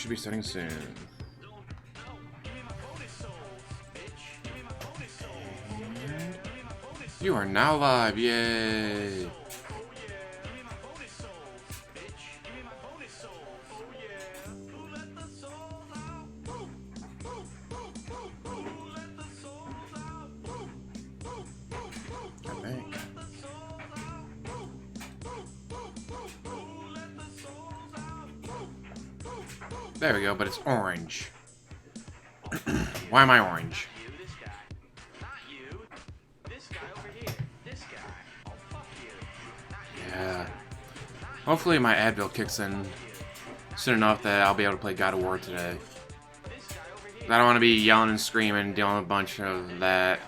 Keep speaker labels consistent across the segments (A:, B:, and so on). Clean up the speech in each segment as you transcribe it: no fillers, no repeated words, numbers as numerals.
A: should be starting soon. And you are now live, yay! I think. There we go, but it's orange. Why am I orange? Yeah. Hopefully my Advil kicks in soon enough that I'll be able to play God of War today. I don't want to be yelling and screaming, dealing with a bunch of that.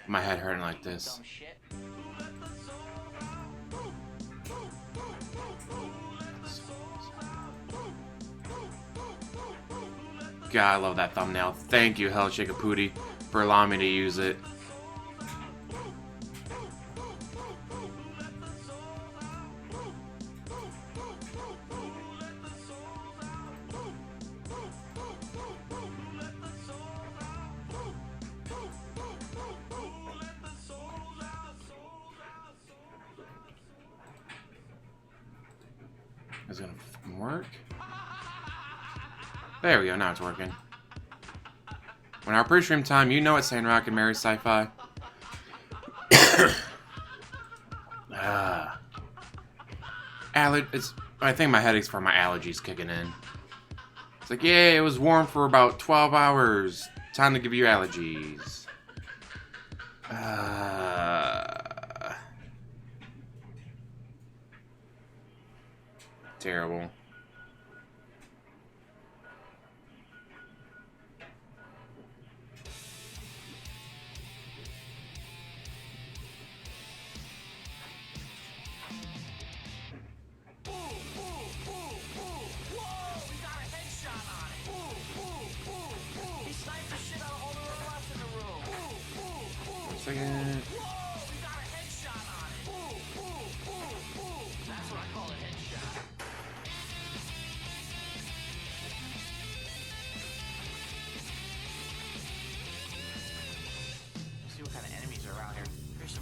A: My head hurting like this. God, I love that thumbnail. Thank you, Hell Shakapooty, for allowing me to use it. Is it gonna fucking work? There we go, now it's working. When our pre-stream time, you know it's saying Rock and Mary Sci-Fi. I think my headache's from my allergies kicking in. It's like, yeah, it was warm for about 12 hours. Time to give you allergies. Terrible. Second.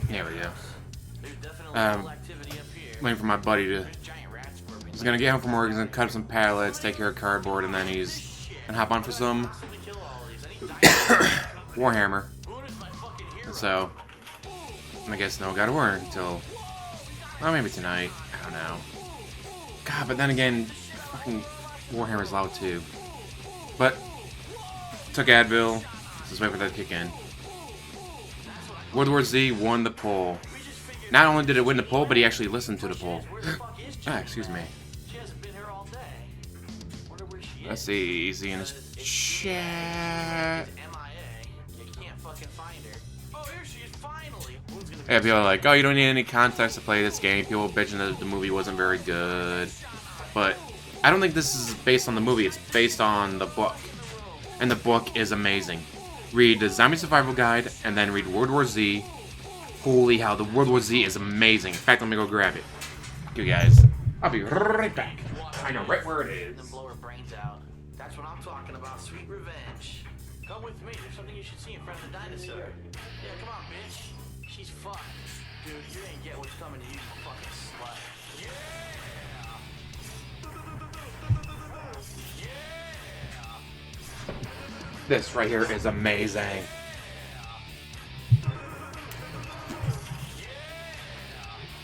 A: There we go. Waiting for my buddy to. He's gonna get home from work. He's gonna cut up some pallets, take care of cardboard, and then he's gonna hop on for some Warhammer. So, I guess no God of War until, well, maybe tonight. I don't know. God, but then again, fucking Warhammer's loud too. But, took Advil. Just wait for that to kick in. WWZ won the poll. Not only did it win the poll, but he actually listened to the poll. Excuse me. Let's see, is he in his chat? Yeah, people are like, oh, you don't need any context to play this game. People bitching that the movie wasn't very good. But I don't think this is based on the movie. It's based on the book. And the book is amazing. Read the Zombie Survival Guide, and then read World War Z. Holy hell, the World War Z is amazing. In fact, let me go grab it. You guys. I'll be right back. I know right where it is.
B: Blow her brains out. That's what I'm talking about. Sweet revenge. Come with me. There's something you should see in front of the dinosaur. Yeah, come on, bitch. She's fucked. Dude, you ain't get what's coming to you, you fucking slut. Yeah!
A: This right here is amazing.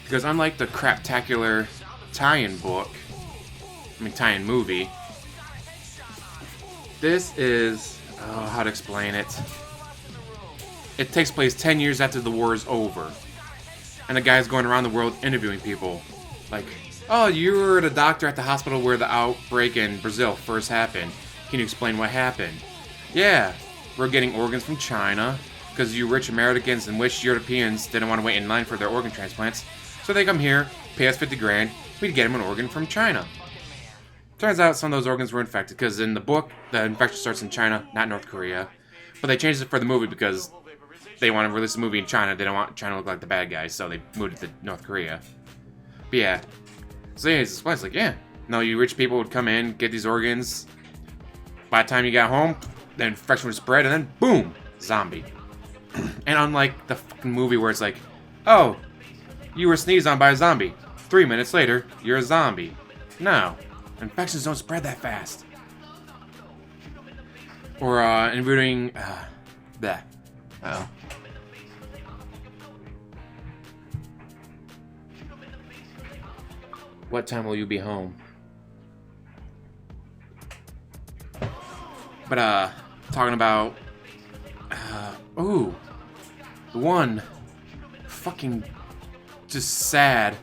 A: Because unlike the craptacular tie-in book, tie-in movie, this is, oh, how to explain it. It takes place 10 years after the war is over. And the guy's going around the world interviewing people. Like, oh, you were the doctor at the hospital where the outbreak in Brazil first happened. Can you explain what happened? Yeah, we're getting organs from China because you rich Americans and rich Europeans didn't want to wait in line for their organ transplants. So they come here, pay us 50 grand, we'd get them an organ from China. Turns out some of those organs were infected because in the book, the infection starts in China, not North Korea. But they changed it for the movie because they want to release a movie in China. They don't want China to look like the bad guys, so they moved it to North Korea. But yeah. So anyways, it's like, yeah. No, you rich people would come in, get these organs, by the time you got home, the infection would spread, and then boom, zombie. And unlike the fucking movie where it's like, oh, you were sneezed on by a zombie. 3 minutes later, you're a zombie. No, infections don't spread that fast. Or invading. That. Uh-oh. What time will you be home? But talking about ooh, the one fucking just sad.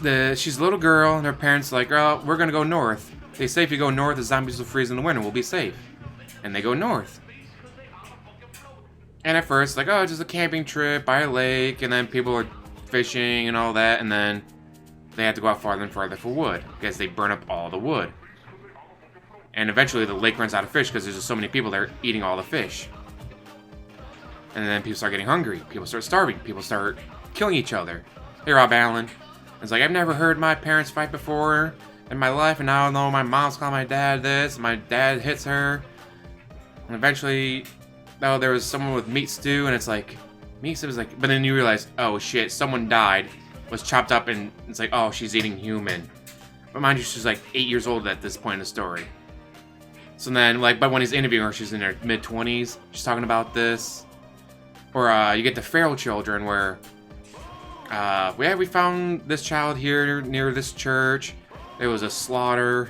A: She's a little girl and her parents are like, oh, we're gonna go north. They say if you go north, the zombies will freeze in the winter. We'll be safe. And they go north. And at first, like, oh, it's just a camping trip by a lake, and then people are fishing and all that, and then they have to go out farther and farther for wood because they burn up all the wood. And eventually the lake runs out of fish because there's just so many people there eating all the fish. And then people start getting hungry. People start starving. People start killing each other. Hey, Rob Allen. It's like, I've never heard my parents fight before in my life, and now I know my mom's calling my dad this, and my dad hits her. And eventually, oh, there was someone with meat stew, and it's like, meat stew was like, but then you realize, oh shit, someone died, was chopped up, and it's like, oh, she's eating human. But mind you, she's like 8 years old at this point in the story. So then, like, but when he's interviewing her, she's in her mid-20s, she's talking about this. Or you get the feral children where, we found this child here near this church. There was a slaughter.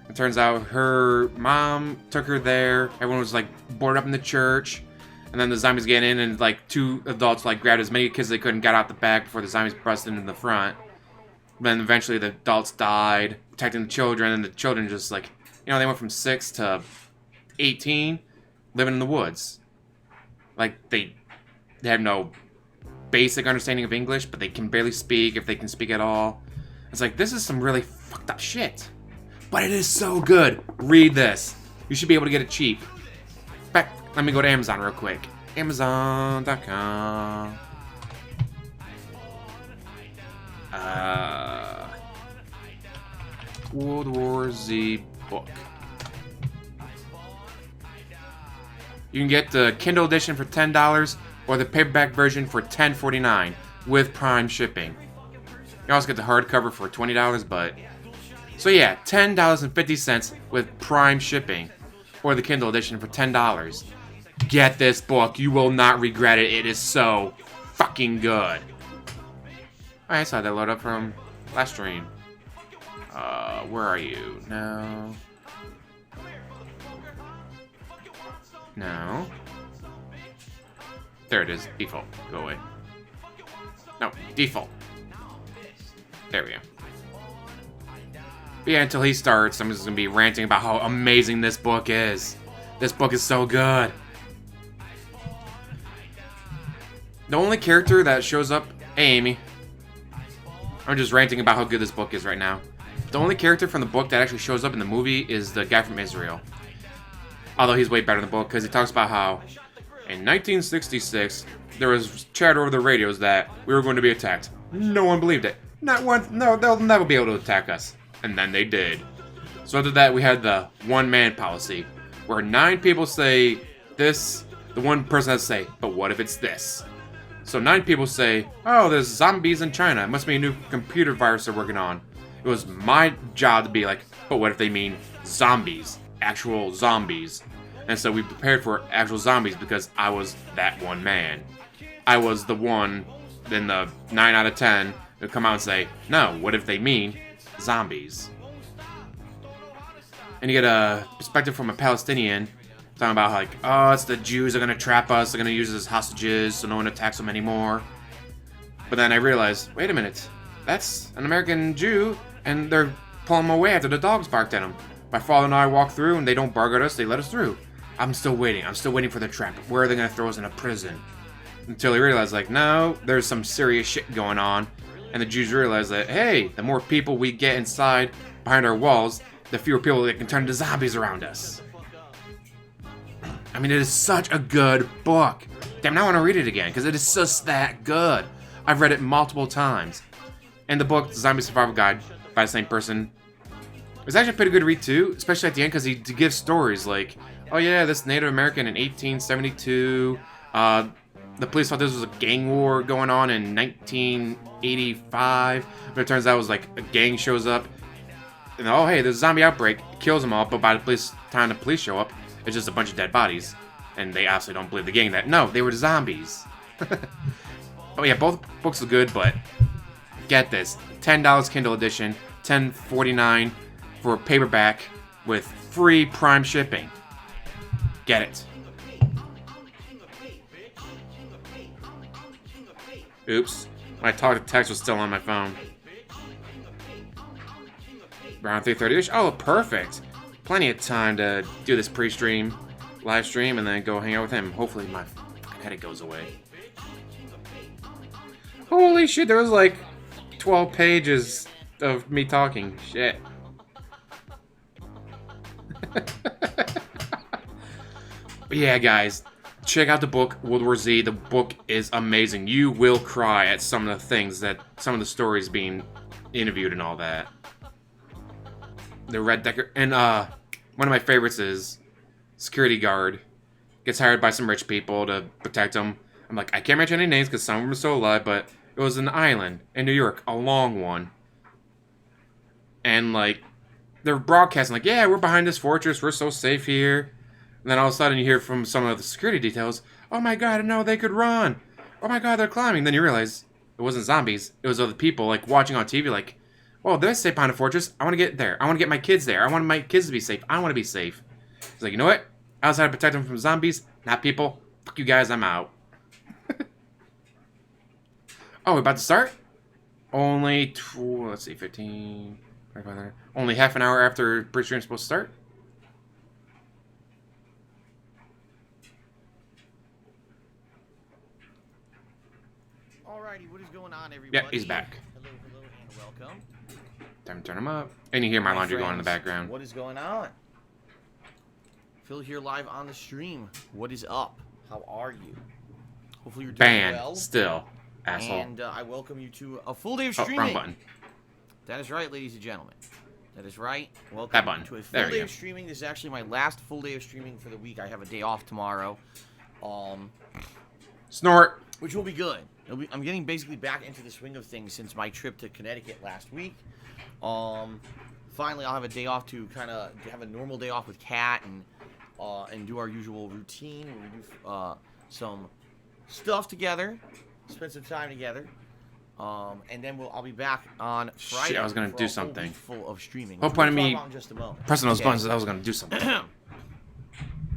A: It turns out her mom took her there. Everyone was like boarded up in the church. And then the zombies get in and like two adults like grabbed as many kids as they could and got out the back before the zombies busted into the front. Then eventually the adults died, protecting the children, and the children just like, you know, they went from 6 to 18 living in the woods. Like they have no basic understanding of English, but they can barely speak, if they can speak at all. It's like, this is some really fucked up shit. But it is so good. Read this. You should be able to get it cheap. In fact, let me go to Amazon real quick. Amazon.com. World War Z book. You can get the Kindle edition for $10 or the paperback version for $10.49 with Prime shipping. You also get the hardcover for $20, but... So yeah, $10.50 with Prime shipping, or the Kindle edition for $10. Get this book. You will not regret it. It is so fucking good. Alright, I saw that load up from last stream. Where are you? No. No. There it is. Default. Go away. No, default. There we go. But yeah, until he starts, I'm just going to be ranting about how amazing this book is. This book is so good. The only character that shows up... Hey, Amy. I'm just ranting about how good this book is right now. The only character from the book that actually shows up in the movie is the guy from Israel. Although he's way better in the book, because he talks about how in 1966, there was chatter over the radios that we were going to be attacked. No one believed it. Not one. No, they'll never be able to attack us. And then they did. So after that, we had the one-man policy, where 9 people say this, the one person has to say, but what if it's this? So 9 people say, oh, there's zombies in China. It must be a new computer virus they're working on. It was my job to be like, but what if they mean zombies? Actual zombies. And so we prepared for actual zombies because I was that one man. I was the one in the 9 out of 10 who come out and say, no, what if they mean zombies? And you get a perspective from a Palestinian talking about like, oh, it's the Jews are going to trap us, they're going to use us as hostages so no one attacks them anymore. But then I realized, wait a minute, that's an American Jew and they're pulling them away after the dogs barked at them. My father and I walk through and they don't bark at us, they let us through. I'm still waiting for the trap. Where are they going to throw us in a prison? Until he realized, like, no, there's some serious shit going on. And the Jews realize that, hey, the more people we get inside, behind our walls, the fewer people that can turn into zombies around us. I mean, it is such a good book. Damn, now I want to read it again, because it is just that good. I've read it multiple times. And the book, The Zombie Survival Guide, by the same person, It's actually a pretty good read too, especially at the end because he gives stories like, oh yeah, this Native American in 1872. The police thought this was a gang war going on in 1985, but it turns out it was like a gang shows up, and oh hey, there's a zombie outbreak, kills them all, but by the time the police show up, it's just a bunch of dead bodies, and they absolutely don't believe the gang that no, they were zombies. Oh yeah, both books are good, but get this: $10 Kindle edition, $10.49 for paperback with free Prime shipping. Get it. Oops. My talk to text was still on my phone. Around 3:30ish. Oh, perfect. Plenty of time to do this pre-stream, live stream, and then go hang out with him. Hopefully my fucking headache goes away. Holy shit, there was like 12 pages of me talking. Shit. But yeah, guys, check out the book, World War Z. The book is amazing. You will cry at some of the things that, some of the stories being interviewed and all that. The Red Decker, and one of my favorites is security guard gets hired by some rich people to protect him. I'm like, I can't mention any names because some of them are still alive, but it was an island in New York, a long one. And like, they're broadcasting like, yeah, we're behind this fortress, we're so safe here. And then all of a sudden you hear from some of the security details, oh my god, I know they could run. Oh my god, they're climbing. Then you realize it wasn't zombies, it was other people like watching on TV like, well, they're safe behind a fortress. I want to get there. I want to get my kids there. I want my kids to be safe. I want to be safe. He's like, you know what? I was trying to protect them from zombies, not people. Fuck you guys, I'm out. Oh, we're about to start? Only, let's see, 15... Only half an hour after pre-stream's supposed to start?
C: Alrighty, what is going on, everybody?
A: Yep, he's back.
C: Hello, and welcome.
A: Time to turn him up. And you hear my laundry going in the background.
C: What is going on? Phil here live on the stream. What is up? How are you? Hopefully you're doing
A: Banned.
C: well.
A: Still. Asshole.
C: And I welcome you to a full day of
A: Oh,
C: streaming.
A: wrong button.
C: That is right, ladies and gentlemen. That is right. Welcome
A: That button.
C: to a full
A: There we
C: day
A: go.
C: of streaming. This is actually my last full day of streaming for the week. I have a day off tomorrow.
A: Snort.
C: Which will be good. I'm getting basically back into the swing of things since my trip to Connecticut last week. Finally, I'll have a day off to kind of have a normal day off with Kat and do our usual routine. We do some stuff together, spend some time together, and then I'll be back on Friday.
A: Shit, I was gonna
C: for
A: do
C: a whole
A: something.
C: week full of streaming.
A: Whole
C: which
A: point of
C: we'll
A: me
C: talk about in just a moment.
A: pressing those
C: Okay.
A: buttons, I was going to do something.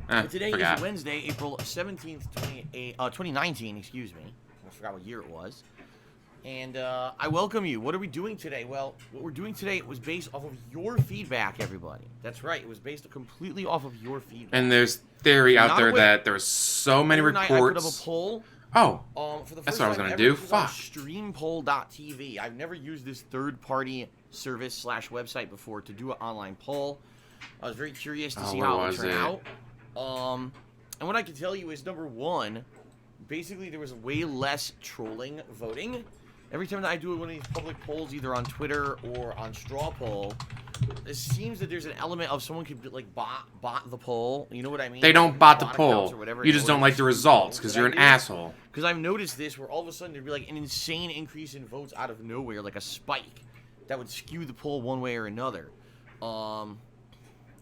C: But today
A: forgot.
C: is Wednesday, April 17th, 2019, excuse me. I forgot what year it was. And I welcome you. What are we doing today? Well, what we're doing today was based off of your feedback, everybody. That's right. It was based completely off of your feedback.
A: And there's theory out
C: Not
A: there
C: aware.
A: that there's so many
C: Overnight, I put up a
A: reports.
C: poll.
A: Oh,
C: For the
A: that's
C: first
A: what I was
C: time
A: gonna
C: ever,
A: do.
C: this was on
A: Fuck.
C: Streampoll.tv. I've never used this third-party service / website before to do an online poll. I was very curious to see
A: where
C: how it would
A: was
C: turn
A: it?
C: out. And what I can tell you is, number one, basically there was way less trolling voting. Every time that I do one of these public polls, either on Twitter or on Straw Poll, it seems that there's an element of someone could like bot the poll. You know what I mean?
A: they don't
C: Like,
A: bot the
C: accounts
A: poll.
C: or whatever
A: You
C: in
A: just
C: order
A: don't
C: to
A: like the
C: see
A: results because
C: polls
A: you're
C: that
A: an
C: I do.
A: asshole.
C: Because I've noticed this, where all of a sudden there'd be like an insane increase in votes out of nowhere, like a spike that would skew the poll one way or another.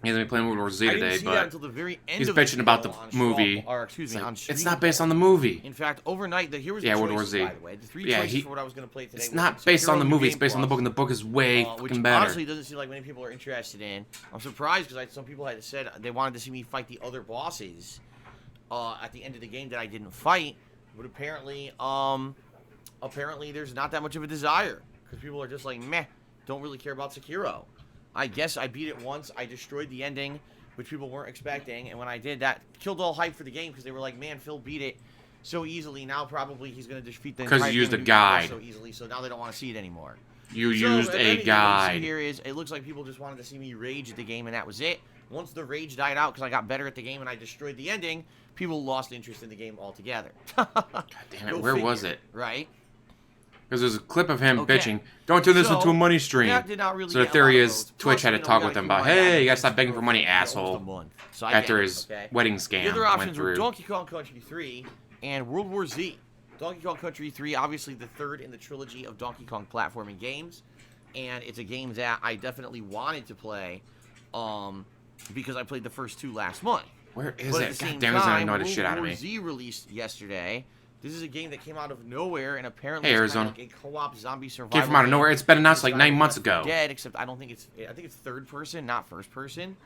A: He's gonna be playing World War Z
C: I
A: today,
C: didn't see that
A: but
C: until the very end
A: he's
C: of
A: bitching
C: the
A: about the
C: video on
A: movie.
C: Straw, or excuse me, on
A: it's
C: Stream
A: not based
C: Poll.
A: on the movie.
C: In fact, overnight, here was the
A: Yeah,
C: choices,
A: World War Z.
C: by the way. The three
A: Yeah,
C: choices for what I was going to play today.
A: It's
C: were
A: not based on the
C: Sekiro,
A: movie.
C: New
A: It's
C: Game
A: based on the book,
C: Plus,
A: and the book is way
C: which
A: fucking better.
C: honestly doesn't seem like many people are interested in. I'm surprised because some people had said they wanted to see me fight the other bosses at the end of the game that I didn't fight, but apparently there's not that much of a desire because people are just like meh, don't really care about Sekiro. I guess I beat it once. I destroyed the ending, which people weren't expecting, and when I did, that killed all hype for the game because they were like, man, Phil beat it so easily. Now probably he's going to defeat the entire
A: Because you used
C: game
A: a
C: of New Game Plus
A: guide.
C: so easily, so now they don't want to see it anymore.
A: You
C: So,
A: used
C: if
A: a
C: anything, what you see
A: guide.
C: here is, it looks like people just wanted to see me rage at the game, and that was it. Once the rage died out because I got better at the game and I destroyed the ending, people lost interest in the game altogether.
A: God damn it,
C: Go
A: where
C: figure,
A: was it?
C: Right?
A: Because there's a clip of him
C: Okay.
A: bitching. Don't turn this
C: So,
A: into a money stream.
C: that did not really
A: So the
C: get a
A: theory
C: lot of
A: is
C: votes.
A: Twitch had to
C: Plus,
A: talk
C: we
A: with him
C: gotta
A: about,
C: keep in mind
A: hey,
C: that
A: you gotta
C: this
A: stop
C: is
A: begging for money,
C: almost a
A: asshole.
C: month. So I
A: After
C: get it,
A: his
C: okay?
A: wedding
C: The
A: scam
C: other
A: went
C: options were
A: through.
C: Donkey Kong Country 3 and World War Z. Donkey Kong Country 3, obviously the third in the trilogy of Donkey Kong platforming games. And it's a game that I definitely wanted to play because I played the first two last month.
A: Where is
C: But at
A: it?
C: the
A: God
C: same
A: damn, it's gonna
C: time,
A: annoy the
C: World
A: shit out of
C: War
A: me.
C: Z released yesterday. This is a game that came out of nowhere and apparently
A: Hey,
C: it's
A: Arizona.
C: kind of like a co-op zombie survival
A: Came from out of
C: game.
A: nowhere. It's been announced
C: It's
A: like
C: not
A: 9
C: even
A: months
C: Left
A: ago.
C: 4 Dead, except I think it's third person, not first person.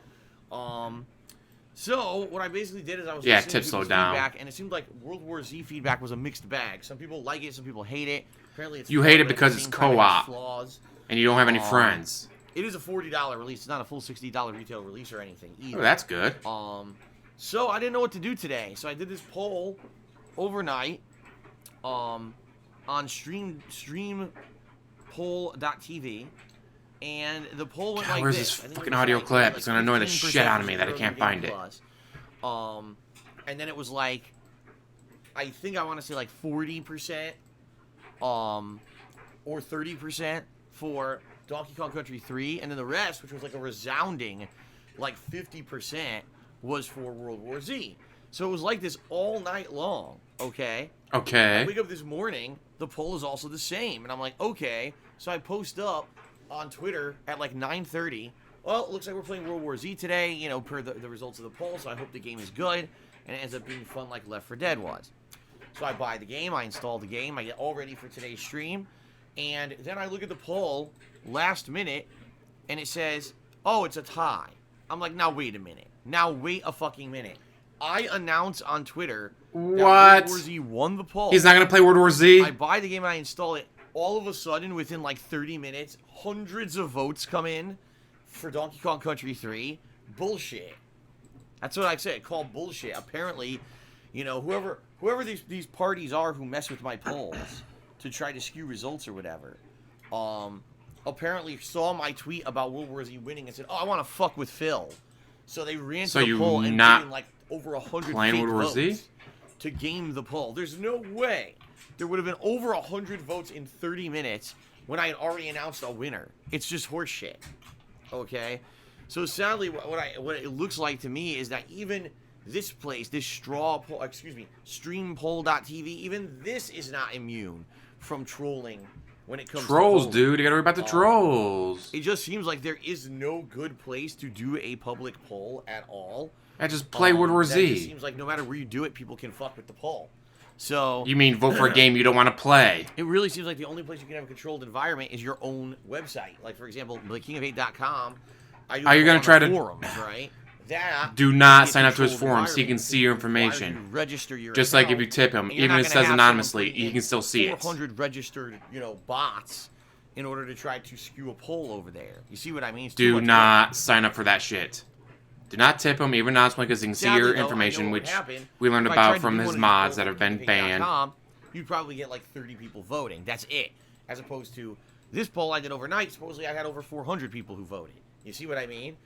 C: So what I basically did is I was
A: Yeah,
C: listening
A: tip
C: to
A: slow
C: people's
A: down.
C: feedback, and it seemed like World War Z feedback was a mixed bag. Some people like it, some people hate it. Apparently, it's
A: You
C: fun,
A: hate it
C: but at
A: because
C: the
A: it's
C: same time, it has
A: co-op.
C: flaws.
A: And you don't have any friends.
C: It is a $40 release. It's not a full $60 retail release or anything either.
A: Oh, that's good.
C: So I didn't know what to do today. So I did this poll overnight on streampoll.tv. And the poll went
A: God,
C: like
A: where's
C: this.
A: this
C: I think
A: fucking
C: it was
A: audio
C: like,
A: clip?
C: like
A: It's gonna annoy the
C: 15%
A: shit out of
C: for
A: me that I
C: Zero
A: can't
C: Game
A: find it.
C: Plus. And then it was like, I think I want to say like 40%, or 30% for Donkey Kong Country 3, and then the rest, which was like a resounding, like 50%, was for World War Z. So it was like this all night long, okay? I
A: Okay.
C: wake up this morning, the poll is also the same, and I'm like, okay. So I post up on Twitter at like 9:30. Well, it looks like we're playing World War Z today, you know, per the results of the poll, so I hope the game is good, and it ends up being fun like Left 4 Dead was. So I buy the game, I install the game, I get all ready for today's stream, and then I look at the poll last minute, and it says, oh, it's a tie. I'm like, now wait a minute. Now wait a fucking minute. I announce on Twitter that
A: What?
C: World War Z won the poll.
A: He's not gonna play World War Z?
C: I buy the game and I install it. All of a sudden, within like 30 minutes, hundreds of votes come in for Donkey Kong Country 3. Bullshit. That's what I said. Called bullshit. Apparently, you know, whoever these parties are who mess with my polls to try to skew results or whatever, apparently saw my tweet about World War Z winning and said, "Oh, I want to fuck with Phil." So they ran to
A: So
C: the
A: you
C: poll and
A: not
C: put in like over 100
A: playing
C: fake
A: World War
C: votes
A: Z?
C: to game the poll. There's no way there would have been over 100 votes in 30 minutes when I had already announced a winner. It's just horseshit. Okay? So sadly, what it looks like to me is that even this place, this streampoll.tv, even this is not immune from trolling when it comes
A: Trolls,
C: to polling.
A: dude. You gotta worry about the trolls.
C: It just seems like there is no good place to do a public poll at all.
A: I just play World War
C: That
A: Z.
C: just seems like no matter where you do it, people can fuck with the poll. So
A: You mean vote for a game you don't want to play?
C: it really seems like the only place you can have a controlled environment is your own website. Like, for example, thekingof8.com.
A: Are you gonna try to-
C: forums, right? That
A: Do not
C: is a
A: sign up to his
C: controlled
A: forum so he can
C: environment.
A: see your
C: It requires you
A: information.
C: to register your
A: Just like if
C: account,
A: you tip him,
C: and you're
A: even
C: not
A: if it
C: gonna
A: says
C: have
A: anonymously,
C: someone putting
A: he can still see it.
C: 400 registered, bots in order to try to skew a poll over there. You see what I mean? It's too
A: Do
C: much
A: not sign up for that shit. Do not tip him, even anonymously, because he can see
C: Sadly,
A: your
C: though, I
A: information,
C: know what
A: which
C: happened.
A: we learned
C: If I tried
A: about
C: to
A: from
C: do
A: his
C: one of these
A: mods
C: polls
A: that
C: on
A: have been banned.
C: kingof8.com, you'd probably get like 30 people voting. That's it. As opposed to this poll I did overnight, supposedly I had over 400 people who voted. You see what I mean?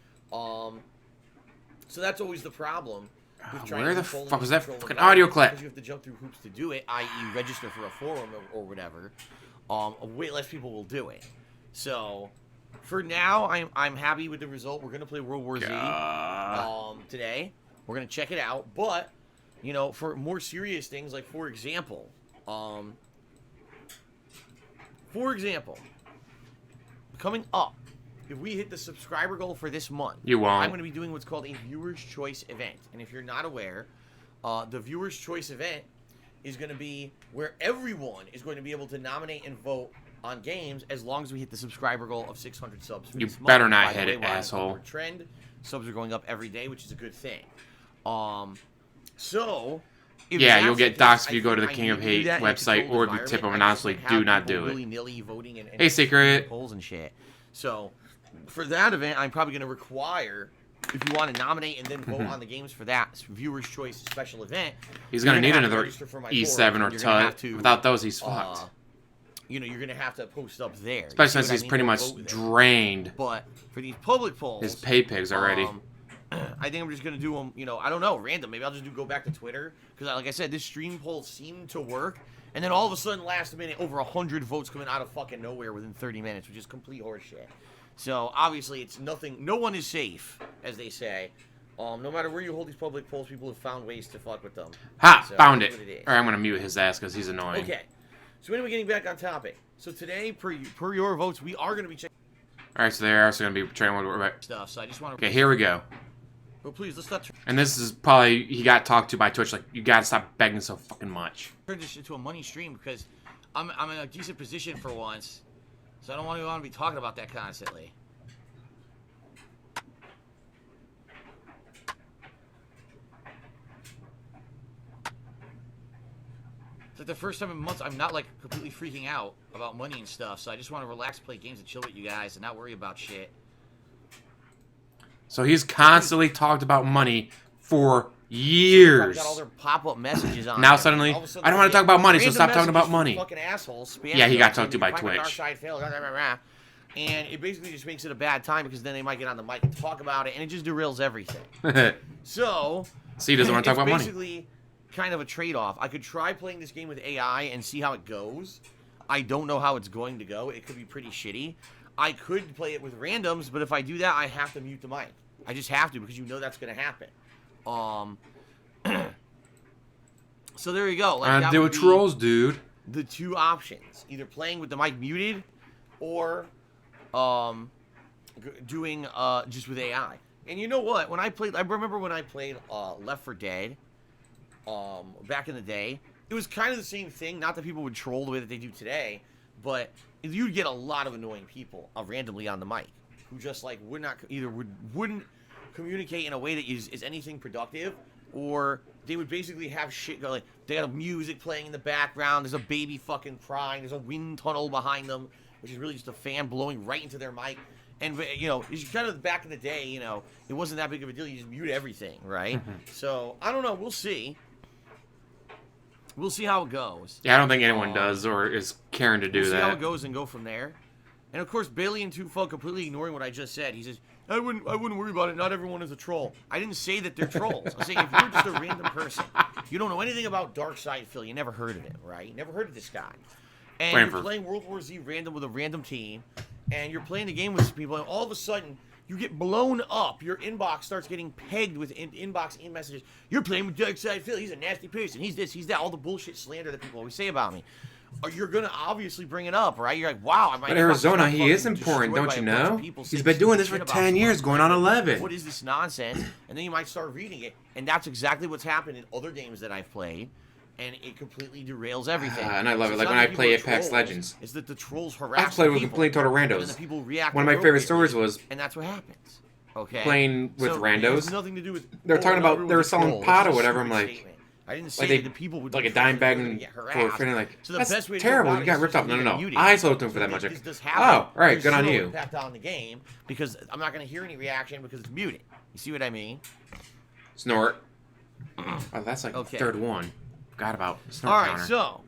C: So that's always the problem. With trying
A: Where
C: to
A: the
C: control
A: fuck was that
C: control
A: fucking
C: environments,
A: audio clip?
C: Because you have to jump through hoops to do it, i.e. register for a forum or whatever. Way less people will do it. So, for now, I'm happy with the result. We're gonna play World War Z today. We're gonna check it out. But, for more serious things, like for example, coming up, if we hit the subscriber goal for this month,
A: You won't.
C: I'm going to be doing what's called a Viewer's Choice event. And if you're not aware, the Viewer's Choice event is going to be where everyone is going to be able to nominate and vote on games as long as we hit the subscriber goal of 600 subs for
A: You
C: this month.
A: better not
C: By the
A: hit
C: way,
A: it,
C: we're on an
A: asshole.
C: upward trend. Subs are going up every day, which is a good thing. So... if
A: Yeah,
C: that's
A: you'll
C: the
A: get
C: case,
A: doxed if
C: I
A: you go to the
C: think
A: King
C: I
A: of
C: need to do
A: Hate
C: that in a
A: website,
C: controlled
A: or if you tip
C: environment.
A: him
C: I
A: honestly,
C: can't have
A: do not
C: people
A: do it.
C: willy-nilly voting and
A: Hey, Secret.
C: polls and shit. So, for that event, I'm probably going to require, if you want to nominate and then vote on the games for that Viewer's Choice special event,
A: He's
C: you're
A: gonna need
C: have to
A: another
C: register for my
A: E7
C: forum,
A: or
C: and you're gonna have
A: TUT.
C: to,
A: Without those, he's fucked.
C: you're going to have to post up there. You
A: Especially
C: see
A: since
C: what I
A: he's
C: mean?
A: pretty
C: Or
A: much
C: vote there.
A: drained
C: But for these public polls,
A: his pay pigs already.
C: I think I'm just gonna do them. You know, I don't know, random. Maybe I'll just go back to Twitter because, like I said, this stream poll seemed to work. And then all of a sudden, last minute, over 100 votes coming out of fucking nowhere within 30 minutes, which is complete horseshit. So obviously, it's nothing. No one is safe, as they say. No matter where you hold these public polls, people have found ways to fuck with them.
A: Ha!
C: So,
A: Found it.
C: that's what is.
A: All right, I'm gonna mute his ass because he's annoying.
C: Okay. So anyway, getting back on topic. So today, per your votes, we are gonna be checking.
A: All right, so they're also gonna be trying to
C: Stuff. So I just want to.
A: Okay, here we go.
C: But please, let's not
A: And this is probably he got talked to by Twitch. Like, you gotta stop begging so fucking much.
C: turn this into a money stream because I'm in a decent position for once. So I don't want to be talking about that constantly. It's like the first time in months I'm not like completely freaking out about money and stuff. So I just want to relax, play games, and chill with you guys, and not worry about shit.
A: So he's constantly talked about money for years.
C: Got all their pop-up messages on.
A: Now
C: there.
A: suddenly,
C: All of a sudden
A: I don't want to talk about money, so
C: random
A: stop talking about
C: messages from
A: money.
C: Fucking assholes.
A: Yeah, he got talked to by Twitch.
C: And it basically just makes it a bad time because then they might get on the mic and talk about it, and it just derails everything. So,
A: he doesn't want to talk about money.
C: It's basically kind of a trade-off. I could try playing this game with AI and see how it goes. I don't know how it's going to go. It could be pretty shitty. I could play it with randoms, but if I do that, I have to mute the mic. I just have to because you know that's going to happen. So there you go. Like,
A: Deal with trolls, dude.
C: The two options: either playing with the mic muted, or doing just with AI. And you know what? When I remember when I played Left 4 Dead, back in the day, it was kind of the same thing. Not that people would troll the way that they do today, but you'd get a lot of annoying people randomly on the mic who just like wouldn't communicate in a way that is anything productive, or they would basically have shit go like they got music playing in the background, there's a baby fucking crying, there's a wind tunnel behind them, which is really just a fan blowing right into their mic. And you know, it's kind of back in the day, you know, it wasn't that big of a deal. You just mute everything, right? So I don't know. We'll see. We'll see how it goes.
A: Yeah, I don't think anyone does or is caring to do
C: we'll
A: that.
C: See how it goes and go from there. And of course, Bailey and Tufo completely ignoring what I just said. He says, I wouldn't worry about it. Not everyone is a troll. I didn't say that they're trolls. I'm saying if you're just a random person, you don't know anything about Dark Side Phil, you never heard of him, right? You never heard of this guy. And you're playing World War Z random with a random team, and you're playing the game with some people, and all of a sudden, you get blown up. Your inbox starts getting pegged with inbox messages. You're playing with Dark Side Phil. He's a nasty person. He's this, he's that. All the bullshit slander that people always say about me. You're going to obviously bring it up, right? You're like, wow.
A: But Arizona, he is important, don't you know? He's been doing this for 10 years, going on 11.
C: What is this nonsense? And then you might start reading it. And that's exactly what's happened in other games that I've played. And it completely derails everything.
A: And I love it. Like when I play Apex Legends.
C: It's that the trolls harass
A: I've played with
C: people,
A: complete total randos.
C: And the people react
A: One of my favorite stories was...
C: And that's what happens. Okay?
A: Playing with randos.
C: It has nothing to do with...
A: They're talking about... They were selling pot or whatever. I'm like...
C: Statement. I didn't say that the people would
A: like a dime bag for fitting like
C: so the
A: that's
C: best way to
A: terrible. You got ripped off. No. I sold them for that much.
C: This does
A: Oh,
C: happen.
A: all right, good on you.
C: Impact on the game because I'm not going to hear any reaction because it's muted. You see what I mean?
A: Snort. Oh, that's like the third one. Forgot about snort.
C: All right,
A: counter.
C: so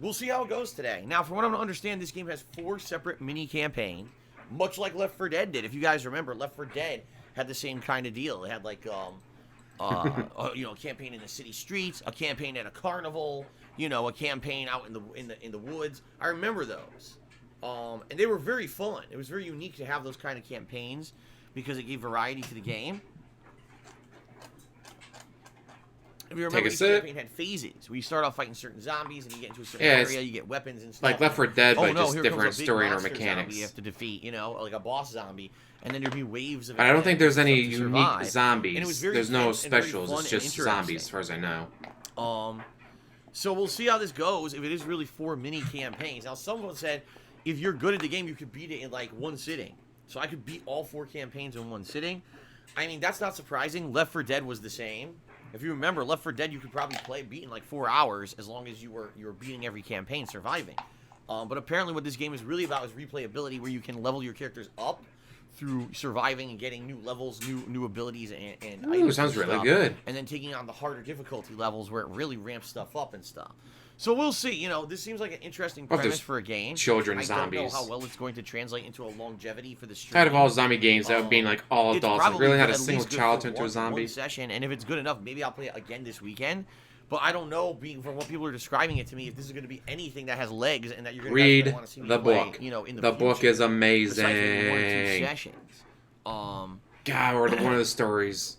C: we'll see how it goes today. Now, from what I'm to understand, this game has 4 separate mini campaigns, much like Left 4 Dead did. If you guys remember, Left 4 Dead had the same kind of deal. It had like you know, a campaign in the city streets, a campaign at a carnival, you know, a campaign out in the woods. I remember those, and they were very fun. It was very unique to have those kind of campaigns because it gave variety to the game. If you remember, each campaign had phases where you start off fighting certain zombies, and you get into a certain area, you get weapons and stuff.
A: Like Left 4 Dead, but just different story or mechanics.
C: You have to defeat, you know, like a boss zombie, and then there'd be waves of.
A: But I don't think there's any unique zombies. There's no specials. It's just zombies, as far as I know.
C: So we'll see how this goes. If it is really 4 mini campaigns. Now, someone said if you're good at the game, you could beat it in like one sitting. So I could beat all 4 campaigns in one sitting. I mean, that's not surprising. Left 4 Dead was the same. If you remember, Left 4 Dead, you could probably beat in like 4 hours as long as you were beating every campaign, surviving. But apparently what this game is really about is replayability, where you can level your characters up through surviving and getting new levels, new abilities, and
A: Ooh, sounds really good.
C: And then taking on the harder difficulty levels where it really ramps stuff up and stuff. So we'll see. You know, this seems like an interesting
A: Oh,
C: premise
A: there's
C: for a game.
A: children
C: I
A: zombies.
C: don't know how well it's going to translate into a longevity for the stream.
A: Tired of all zombie games that being like all
C: It's
A: adults. Like,
C: probably
A: really not a
C: at
A: single
C: least good
A: child
C: for
A: turned into a
C: one
A: zombie.
C: session, and if it's good enough, maybe I'll play it again this weekend. But I don't know, being from what people are describing it to me, if this is going to be anything that has legs and that you're going
A: Read
C: to want to see me
A: the
C: play,
A: book.
C: you know, in the
A: The
C: future,
A: book is
C: besides maybe 1 or 2
A: amazing.
C: sessions.
A: God, or one of the stories.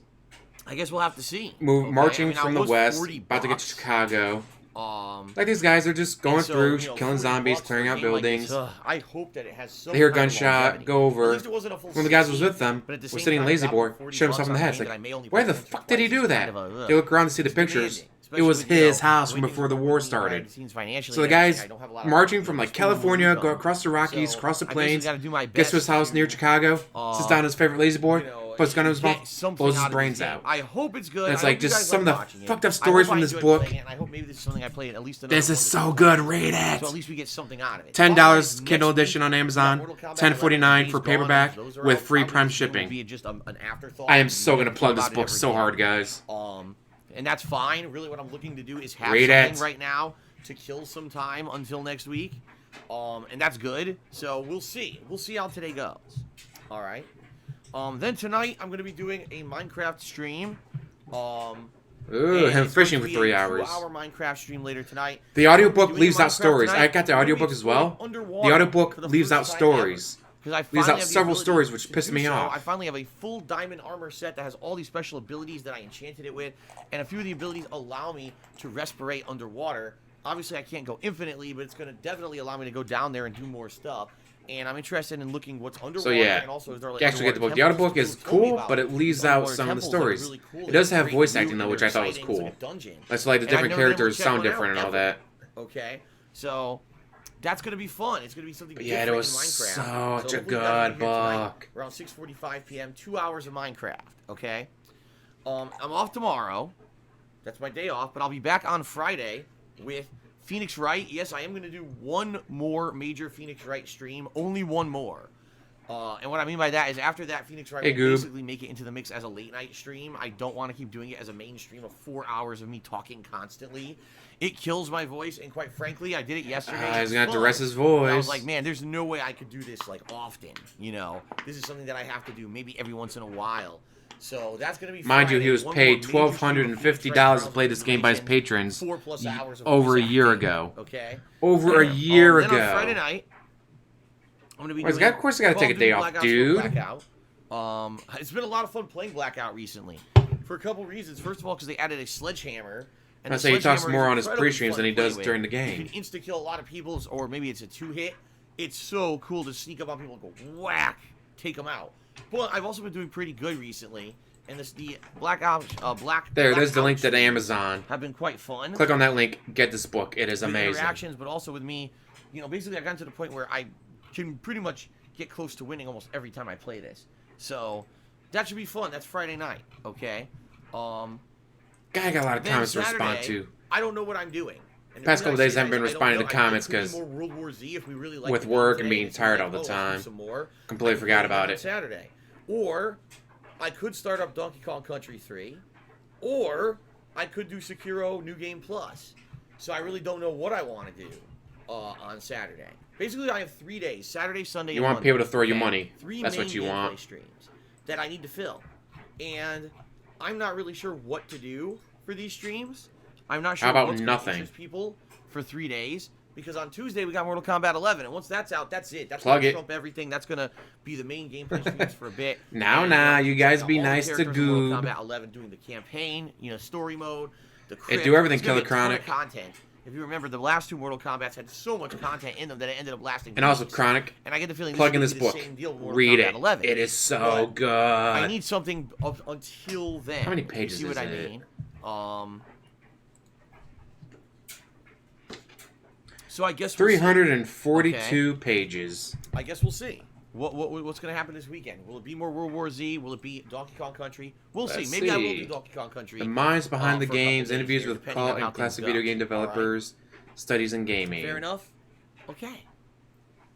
C: I guess we'll have to see.
A: Marching
C: I mean,
A: from
C: I
A: the
C: was
A: west,
C: 40
A: about to get to
C: bucks.
A: Chicago.
C: Um,
A: Like these guys are just going
C: and so,
A: through,
C: you know,
A: killing
C: 40
A: zombies,
C: bucks
A: clearing
C: for a
A: out
C: game like
A: buildings.
C: this, I hope that it has some
A: They hear a
C: kind of
A: gunshot,
C: longevity.
A: go over.
C: At least it wasn't a full
A: One of the guys was
C: 60,
A: with them,
C: but at the
A: was
C: same
A: sitting in
C: time,
A: lazy
C: dropping
A: boy,
C: 40
A: shot himself in the
C: bucks
A: head.
C: on
A: It's
C: a game
A: like,
C: that I may only
A: where
C: play
A: the
C: once or
A: fuck did he
C: twice
A: do
C: is
A: that?
C: kind of a,
A: They look around to see the
C: it's
A: pictures.
C: demanding,
A: It was
C: especially with,
A: his house from
C: when
A: before the
C: you-
A: war
C: when you
A: started.
C: behind the scenes financially
A: So the
C: and everything,
A: guys
C: I don't have a lot of
A: marching
C: money,
A: from like
C: it's still
A: California,
C: income.
A: go across the Rockies,
C: So,
A: across the
C: I basically
A: plains,
C: gotta do my
A: gets to his
C: best
A: house near
C: to,
A: Chicago, sits down his favorite lazy boy,
C: you know,
A: puts a gun in his
C: get
A: mouth,
C: something
A: blows his
C: out of this
A: brains
C: game.
A: out.
C: I hope it's good.
A: And it's
C: I
A: like
C: hope you
A: just
C: guys
A: some of
C: like
A: the
C: watching it.
A: fucked up
C: I
A: stories
C: hope
A: from
C: I
A: this
C: enjoyed
A: book.
C: playing it, and I hope maybe this is something I play at least another
A: This is
C: 1 to
A: so
C: 2
A: good.
C: times.
A: Read it.
C: So at least we get something out of it.
A: $10
C: Next
A: Kindle
C: week,
A: edition on
C: we got
A: Amazon,
C: Mortal Kombat
A: $10.49
C: 11,
A: for
C: Days Gone,
A: paperback
C: those are
A: with
C: out.
A: free
C: Probably
A: Prime
C: this game will
A: shipping.
C: be just an afterthought.
A: I am so
C: Never
A: gonna plug
C: talk
A: this
C: about it
A: book
C: ever
A: so
C: again.
A: hard, guys.
C: And that's fine. Really, what I'm looking to do is have
A: Read
C: something
A: it.
C: right now to kill some time until next week. And that's good. So we'll see. We'll see how today goes. All right. Then tonight I'm going to be doing a Minecraft stream.
A: Ooh,
C: and
A: him
C: it's
A: fishing
C: going
A: for
C: to be
A: 3
C: a
A: hours.
C: 2-hour Minecraft stream later tonight.
A: The
C: I'm gonna be
A: audiobook
C: doing
A: leaves
C: a
A: out
C: Minecraft
A: stories.
C: tonight.
A: I got the
C: We're gonna be
A: audiobook as well.
C: exploring
A: The
C: underwater
A: audiobook
C: for the
A: leaves
C: first
A: out
C: time
A: stories.
C: ever. 'Cause I
A: Leaves
C: finally
A: out
C: have the
A: several
C: ability
A: stories, which
C: to
A: pissed
C: do
A: me
C: so.
A: off.
C: I finally have a full diamond armor set that has all these special abilities that I enchanted it with, and a few of the abilities allow me to respirate underwater. Obviously, I can't go infinitely, but it's going to definitely allow me to go down there and do more stuff. And I'm interested in looking what's underwater.
A: So yeah,
C: and also is there, like,
A: you actually get the book. The
C: underwater
A: audiobook is
C: temples? People told me
A: cool,
C: about
A: but it leaves
C: these
A: out
C: underwater
A: some of the
C: temples that are
A: stories.
C: really cool.
A: It does
C: They're
A: have
C: great
A: voice
C: view,
A: acting
C: and
A: though,
C: they're
A: which I thought was
C: exciting.
A: cool.
C: It's like a dungeon.
A: That's like the
C: And I've
A: different
C: never been able to
A: characters
C: check
A: sound
C: one out
A: different and all
C: ever.
A: that.
C: Okay, so that's gonna be fun. It's gonna be something
A: Yeah, it
C: different
A: was
C: in Minecraft.
A: such a
C: hopefully you guys will
A: good
C: be here tonight
A: book.
C: around 6:45 p.m. 2 hours of Minecraft. Okay, I'm off tomorrow. That's my day off, but I'll be back on Friday with Phoenix Wright. Yes, I am gonna do one more major Phoenix Wright stream. Only one more. And what I mean by that is after that, Phoenix Wright
A: Hey,
C: will
A: Goob.
C: basically make it into the mix as a late night stream. I don't want to keep doing it as a main stream of 4 hours of me talking constantly. It kills my voice, and quite frankly, I did it yesterday.
A: He's
C: It's
A: gonna have to
C: fun.
A: rest his
C: And I was
A: voice.
C: like, man, there's no way I could do this like often. You know, this is something that I have to do maybe every once in a while. So that's gonna be.
A: Mind you,
C: Friday.
A: he was
C: One
A: paid
C: more major stream of
A: $1,250 to
C: Phoenix
A: play
C: Wright
A: this game by his
C: Foundation,
A: patrons
C: 4+ hours of
A: over a
C: voice
A: year
C: acting,
A: ago.
C: Okay.
A: Over a year
C: Then on Friday
A: ago.
C: night, I'm gonna be
A: Well,
C: doing
A: of course I gotta
C: Call
A: take a
C: of Duty
A: day off,
C: Black Ops 4
A: dude.
C: Blackout. It's been a lot of fun playing Blackout recently for a couple reasons. First of all, because they added a sledgehammer. And
A: I
C: the
A: say he talks
C: sledgehammer
A: more
C: is
A: on his
C: incredibly
A: pre-streams
C: fun
A: than he
C: to play
A: does
C: with.
A: during the
C: You
A: game.
C: can insta-kill a lot of people, or maybe it's a 2-hit. It's so cool to sneak up on people and go whack, take them out. But I've also been doing pretty good recently, and the Blackout,
A: There's the link to
C: streams
A: Amazon.
C: have been quite fun.
A: Click on that link, get this book. It is
C: With
A: amazing.
C: interactions, but also with me, you know, basically I've gotten to the point where I can pretty much get close to winning almost every time I play this. So that should be fun. That's Friday night, okay?
A: Guy got a lot of
C: Then
A: comments to respond
C: Saturday,
A: to.
C: I don't know what I'm doing. And the
A: Past
C: reason
A: couple
C: I
A: days
C: say
A: I haven't
C: that
A: been
C: is I don't
A: responding
C: know.
A: to
C: I think
A: comments
C: it could be
A: 'cause
C: more World War Z if we really like
A: with
C: the game
A: work and
C: today,
A: being
C: if we
A: tired
C: like,
A: all the
C: let's
A: time.
C: do some more.
A: Completely
C: I could
A: forgot
C: play
A: about
C: on
A: it.
C: Saturday, or I could start up Donkey Kong Country 3, or I could do Sekiro New Game Plus. So I really don't know what I want to do on Saturday. Basically, I have 3 days: Saturday, Sunday,
A: You
C: and
A: want
C: Monday.
A: people to throw you
C: Okay?
A: money.
C: 3
A: That's
C: main
A: what you
C: gameplay
A: want.
C: streams that I need to fill, and I'm not really sure what to do for these streams. I'm not sure
A: How about
C: what's gonna
A: nothing?
C: interest people for 3 days, because on Tuesday we got Mortal Kombat 11, and once that's out, that's it. That's
A: Plug
C: gonna
A: it.
C: trump everything. That's gonna be the main gameplay streams for a bit.
A: Now,
C: And,
A: now,
C: you
A: you
C: know,
A: guys
C: check
A: be
C: out all the
A: nice to
C: characters in Mortal
A: Goob.
C: Kombat 11 doing the campaign, you know, story mode, the
A: Hey,
C: crypt.
A: do everything,
C: There's gonna
A: Killer
C: be a ton of
A: Chronic.
C: content. If you remember, the last 2 Mortal Kombats had so much content in them that it ended up lasting.
A: And also,
C: weeks.
A: Chronic,
C: And I get the feeling
A: plug in
C: this
A: this
C: is
A: book.
C: gonna be the same deal with Mortal
A: Read
C: Kombat
A: it.
C: 11.
A: It is so
C: But
A: good.
C: I need something up until then.
A: How many
C: You
A: pages
C: see what
A: is
C: I
A: it?
C: mean? So I guess we'll see.
A: 342 pages.
C: I guess we'll see. What's going to happen this weekend? Will it be more World War Z? Will it be Donkey Kong Country? We'll see.
A: Let's
C: Maybe I will
A: see.
C: do Donkey Kong Country.
A: The minds behind the
C: for a couple
A: games,
C: days
A: interviews
C: here,
A: with
C: depending on
A: cult
C: how
A: and classic
C: things
A: video
C: go.
A: game developers, studies in gaming.
C: Fair enough. Okay.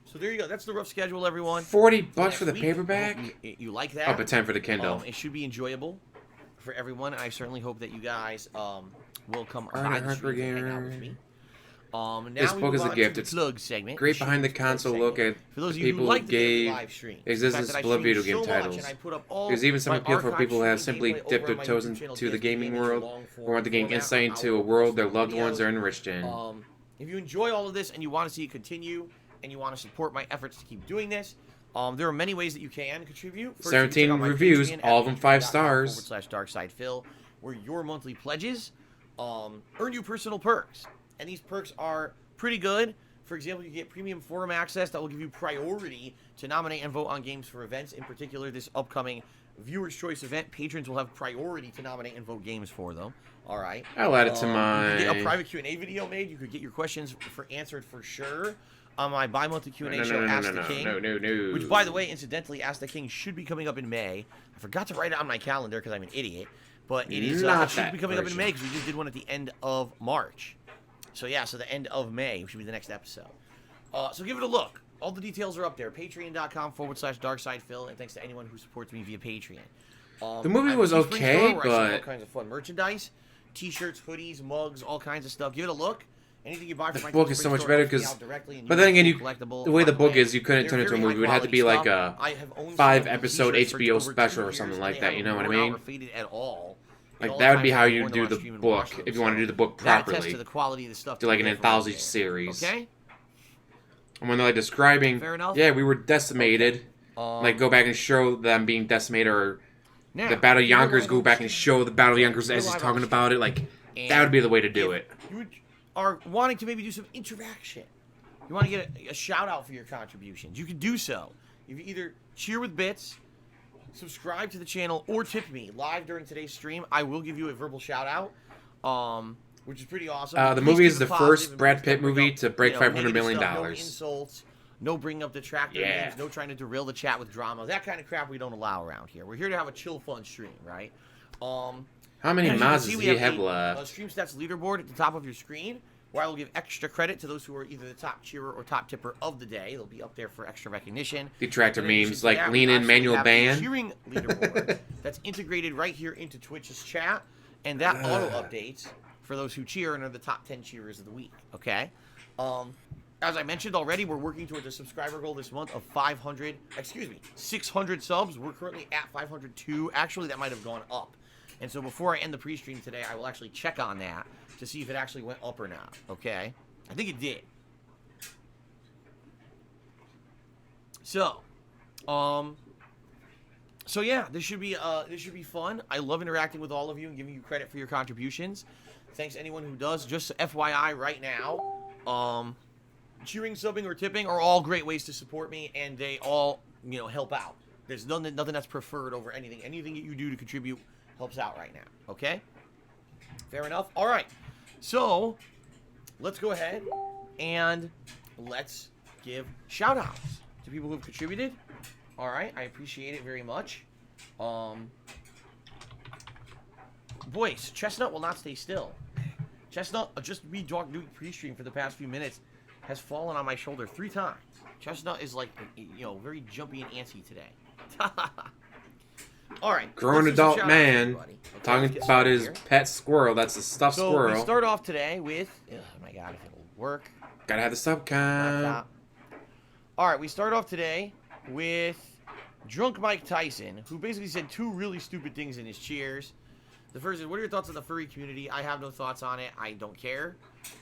C: So there you go. That's the rough schedule, everyone.
A: 40
C: For
A: bucks for the
C: next week.
A: paperback?
C: I hope you like that.
A: Up at 10 for the Kindle.
C: It should be enjoyable for everyone. I certainly hope that you guys will come
A: Alright,
C: by the
A: Hyper
C: stream and hang out with
A: Gamer.
C: me. Now
A: This
C: we
A: book
C: move
A: is a
C: on
A: gift.
C: to the
A: It's
C: plug segment.
A: great behind the
C: Plug
A: console
C: segment.
A: look at
C: For those
A: the
C: of you who
A: people
C: like
A: who
C: the daily
A: gave
C: live stream,
A: existence
C: the fact that I
A: beloved
C: stream
A: video game
C: so much
A: titles.
C: and I put up all
A: There's even some
C: my
A: appeal for
C: archive
A: people who have
C: streaming
A: simply
C: gameplay
A: dipped
C: over
A: their
C: on my
A: toes
C: YouTube channel,
A: into the
C: DSP
A: gaming
C: Gaming,
A: world,
C: long form
A: or want to gain
C: format,
A: insight
C: where
A: into
C: I'll
A: a world their
C: post
A: loved ones
C: videos.
A: are enriched in.
C: If you enjoy all of this and you want to see it continue and you want to support my efforts to keep doing this, there are many ways that you can contribute. First,
A: 17
C: you can check out my
A: reviews,
C: Patreon
A: all
C: at
A: of them 5
C: patreon.com/darksidephil,
A: stars.
C: where your monthly pledges earn you personal perks. And these perks are pretty good. For example, you get premium forum access that will give you priority to nominate and vote on games for events. In particular, this upcoming Viewer's Choice event, patrons will have priority to nominate and vote games for them. All right.
A: I'll add it to
C: You could get a
A: my...
C: private Q&A video made. You could get your questions answered for sure on my bi-monthly Q&A
A: No,
C: show,
A: no, no,
C: Ask
A: no,
C: the King.
A: no.
C: Which, by the way, incidentally, Ask the King should be coming up in May. I forgot to write it on my calendar because I'm an idiot. But it is
A: Not
C: it should
A: that
C: be coming up in
A: version.
C: May because we just did one at the end of March. So, yeah, so the end of May should be the next episode. So give it a look. All the details are up there. Patreon.com/darksidephil. And thanks to anyone who supports me via Patreon.
A: The movie
C: I have
A: was
C: a Teespring
A: okay,
C: store where I sell all
A: but...
C: kinds of fun merchandise. T-shirts, hoodies, mugs, all kinds of stuff. Give it a look. Anything you buy from
A: The
C: my
A: book is
C: Teespring
A: so much
C: store
A: better
C: helps me
A: because...
C: out directly and
A: But then again,
C: useful,
A: you,
C: collectible.
A: the way the
C: By
A: book
C: way,
A: is, you couldn't
C: they're
A: turn it into a
C: very
A: movie. It would have to be
C: high-quality
A: like
C: stuff. I
A: a
C: have owned some
A: 5-episode
C: T-shirts for
A: HBO
C: over 2
A: special or
C: years,
A: something
C: and
A: like
C: they
A: that, you know what I
C: haven't worn
A: mean?
C: out or faded at all.
A: Like,
C: And all
A: that
C: the
A: would be
C: times
A: how
C: I've
A: you
C: worn
A: do
C: them, I
A: the
C: stream and
A: book,
C: watch them.
A: if you want to do the book
C: That attests
A: properly.
C: to the quality of the stuff
A: Do
C: that
A: like
C: we
A: an
C: have right
A: anthology
C: there.
A: series.
C: Okay?
A: And when they're like describing,
C: Fair enough?
A: yeah, we were decimated.
C: Okay.
A: Like, go back and show them being decimated, or
C: Now,
A: the Battle of
C: if you're
A: Yonkers,
C: live
A: go
C: on
A: back and
C: stream,
A: show the Battle of Yonkers
C: you're
A: as he's
C: live on
A: talking
C: stream,
A: about it. Like,
C: and
A: that would be the way to do
C: if
A: it.
C: You are wanting to maybe do some interaction. You want to get a shout out for your contributions. You can do so. You can either cheer with bits, subscribe to the channel, or tip me live during today's stream. I will give you a verbal shout out, which is pretty awesome.
A: The
C: Please
A: movie
C: keep
A: is
C: it
A: the
C: positive
A: first
C: and
A: Brad
C: please
A: Pitt
C: don't bring
A: movie
C: up,
A: to break $500
C: negative
A: million.
C: stuff, no insults, no bringing up detractor
A: Yeah.
C: names, no trying to derail the chat with drama. That kind of crap we don't allow around here. We're here to have a chill, fun stream, right?
A: How many
C: As you can
A: mods
C: see,
A: does
C: we
A: he have
C: a
A: left?
C: Stream Stats leaderboard at the top of your screen, where I will give extra credit to those who are either the top cheerer or top tipper of the day. They'll be up there for extra recognition.
A: Detractor
C: In addition
A: memes,
C: to
A: like
C: that,
A: lean
C: we
A: in,
C: actually
A: manual
C: have a
A: ban.
C: cheering leaderboard that's integrated right here into Twitch's chat, and that auto updates for those who cheer and are the top 10 cheerers of the week. Okay. As I mentioned already, we're working towards a subscriber goal this month of 600 subs. We're currently at 502. Actually, that might have gone up. And so before I end the pre-stream today, I will actually check on that to see if it actually went up or not. Okay? I think it did. So, yeah, this should be fun. I love interacting with all of you and giving you credit for your contributions. Thanks to anyone who does. Just FYI, right now, cheering, subbing, or tipping are all great ways to support me, and they all, help out. There's nothing that's preferred over anything. Anything that you do to contribute helps out right now. Okay? Fair enough? All right. So, let's go ahead and let's give shout-outs to people who have contributed. All right. I appreciate it very much. Boys, Chestnut will not stay still. Chestnut, just me doing pre-stream for the past few minutes, has fallen on my shoulder 3 times. Chestnut is like, very jumpy and antsy today. All right.
A: Grown
C: let's do some
A: adult
C: shout-outs,
A: man
C: everybody. Okay, let's
A: talking
C: get
A: about
C: started
A: his
C: here.
A: pet squirrel. That's a stuffed
C: So
A: squirrel.
C: we start off today with, oh my god, if it'll work.
A: Gotta have the sub count.
C: Laptop. All right, we start off today with Drunk Mike Tyson, who basically said 2 really stupid things in his cheers. The first is, what are your thoughts on the furry community? I have no thoughts on it. I don't care.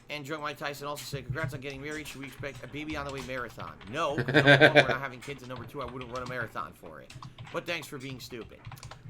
C: And Drunk Mike Tyson also said, congrats on getting married. Should we expect a baby on the way marathon? No, 'cause number 1, we're not having kids, and number 2, I wouldn't run a marathon for it. But thanks for being stupid.